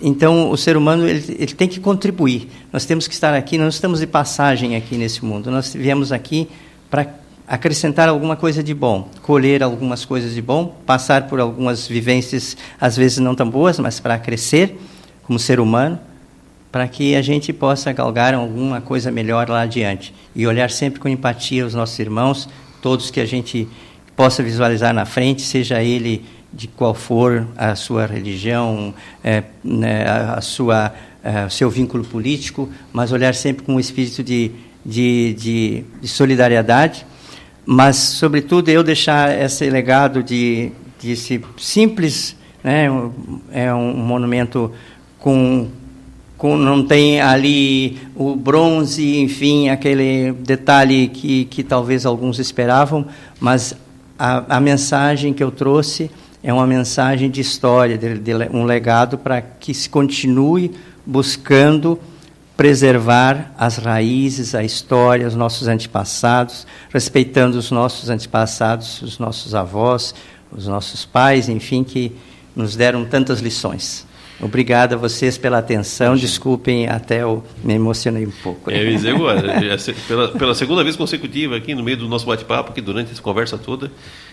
D: Então, o ser humano ele tem que contribuir. Nós temos que estar aqui, nós não estamos de passagem aqui nesse mundo. Nós viemos aqui para acrescentar alguma coisa de bom, colher algumas coisas de bom, passar por algumas vivências, às vezes não tão boas, mas para crescer como ser humano, para que a gente possa galgar alguma coisa melhor lá adiante. E olhar sempre com empatia os nossos irmãos, todos que a gente possa visualizar na frente, seja ele de qual for a sua religião, seu vínculo político, mas olhar sempre com um espírito de solidariedade, mas, sobretudo, eu deixar esse legado de esse simples, né, um monumento com não tem ali o bronze, enfim, aquele detalhe que talvez alguns esperavam, mas a mensagem que eu trouxe é uma mensagem de história, um legado para que se continue buscando preservar as raízes, a história, os nossos antepassados, respeitando os nossos antepassados, os nossos avós, os nossos pais, enfim, que nos deram tantas lições. Obrigado a vocês pela atenção. Desculpem, até eu me emocionei um pouco.
C: Eu ia dizer agora, pela segunda vez consecutiva aqui no meio do nosso bate-papo, que durante essa conversa toda,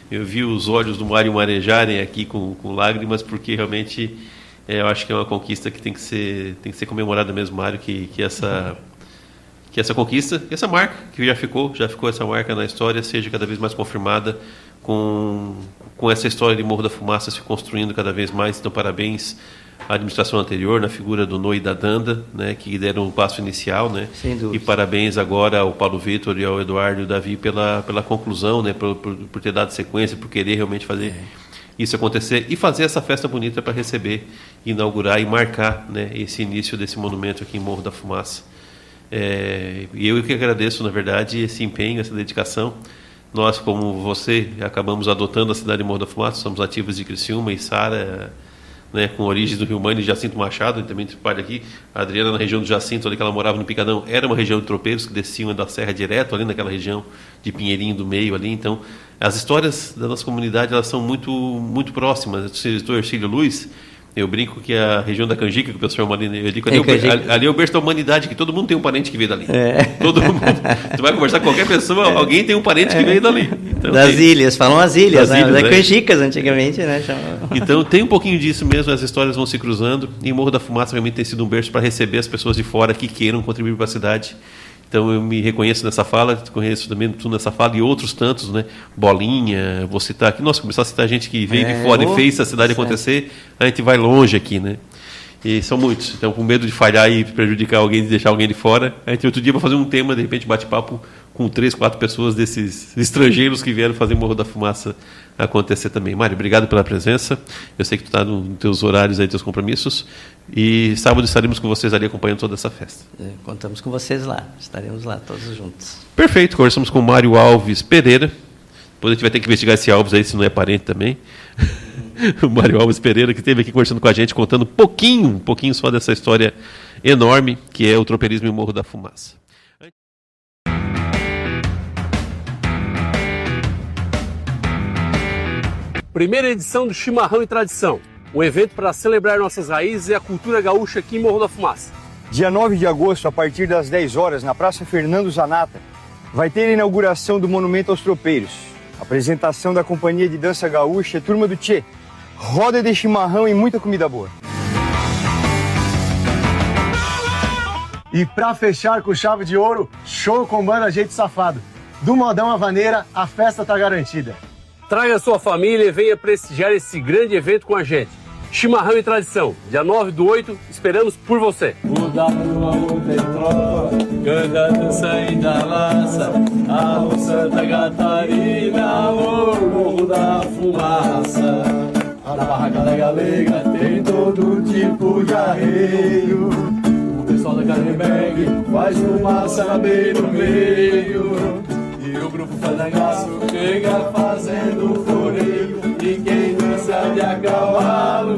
C: eu vi os olhos do Mário marejarem aqui com lágrimas, porque realmente eu acho que é uma conquista que tem que ser comemorada mesmo, Mário, que essa conquista, que essa marca que já ficou essa marca na história, seja cada vez mais confirmada com essa história de Morro da Fumaça se construindo cada vez mais. Então, parabéns à administração anterior, na figura do Noe e da Danda, né, que deram o passo inicial, né?
D: Sem dúvida.
C: E parabéns agora ao Paulo Vitor e ao Eduardo e ao Davi pela conclusão, né, por ter dado sequência, por querer realmente fazer isso acontecer e fazer essa festa bonita para receber, inaugurar e marcar, né, esse início desse monumento aqui em Morro da Fumaça. E eu que agradeço, na verdade, esse empenho, essa dedicação. Nós, como você, acabamos adotando a cidade de Morro da Fumaça, somos nativos de Criciúma e Sara, né, com origens do Rio Mano e Jacinto Machado, e também parte aqui. A Adriana, na região do Jacinto, ali que ela morava no Picadão, era uma região de tropeiros que desciam da serra direto, ali naquela região de Pinheirinho do meio ali. Então, as histórias da nossa comunidade, elas são muito, muito próximas. O citou Ercílio Luiz, eu brinco que a região da Canjica, que o pessoal chama ali é o berço da humanidade, que todo mundo tem um parente que veio dali. Todo mundo. Tu vai conversar com qualquer pessoa, alguém tem um parente que veio dali. Então,
D: das ilhas, falam as ilhas, né? Das Canjicas, antigamente, né?
C: Então, tem um pouquinho disso mesmo, as histórias vão se cruzando, e Morro da Fumaça realmente tem sido um berço para receber as pessoas de fora que queiram contribuir para a cidade. Então, eu me reconheço nessa fala, conheço também tu nessa fala e outros tantos, né? Bolinha, vou citar aqui. Nossa, começar a citar gente que veio de fora e fez a cidade acontecer, a gente vai longe aqui, né? E são muitos. Então, com medo de falhar e prejudicar alguém, de deixar alguém de fora, a gente outro dia vai fazer um tema, de repente, bate-papo com 3, 4 pessoas desses estrangeiros que vieram fazer Morro da Fumaça acontecer também. Mário, obrigado pela presença. Eu sei que tu está nos teus horários aí, teus compromissos. E sábado estaremos com vocês ali acompanhando toda essa festa.
D: Contamos com vocês lá. Estaremos lá todos juntos.
C: Perfeito. Conversamos com o Mário Alves Pereira. Depois a gente vai ter que investigar esse Alves aí, se não é parente também. O Mário Alves Pereira, que esteve aqui conversando com a gente, contando um pouquinho só dessa história enorme, que é o tropeirismo em Morro da Fumaça.
B: Primeira edição do Chimarrão e Tradição, um evento para celebrar nossas raízes e a cultura gaúcha aqui em Morro da Fumaça.
E: Dia 9 de agosto, a partir das 10 horas, na Praça Fernando Zanata, vai ter a inauguração do Monumento aos Tropeiros. Apresentação da Companhia de Dança Gaúcha, Turma do Tchê. Roda de chimarrão e muita comida boa.
F: E pra fechar com chave de ouro, show com banda Jeito Safado. Do modão à vaneira, a festa tá garantida.
B: Traga sua família e venha prestigiar esse grande evento com a gente. Chimarrão e Tradição, dia 9/8, esperamos por você. O amor tem tropa, canta, dança e da laça, alô Santa Catarina, alô Morro da Fumaça. Na barraca da Galega tem todo tipo de arreio, o pessoal da Carneberg faz fumaça bem no meio, e o grupo Fandagaço chega fazendo floreio, e quem dança de a cavalo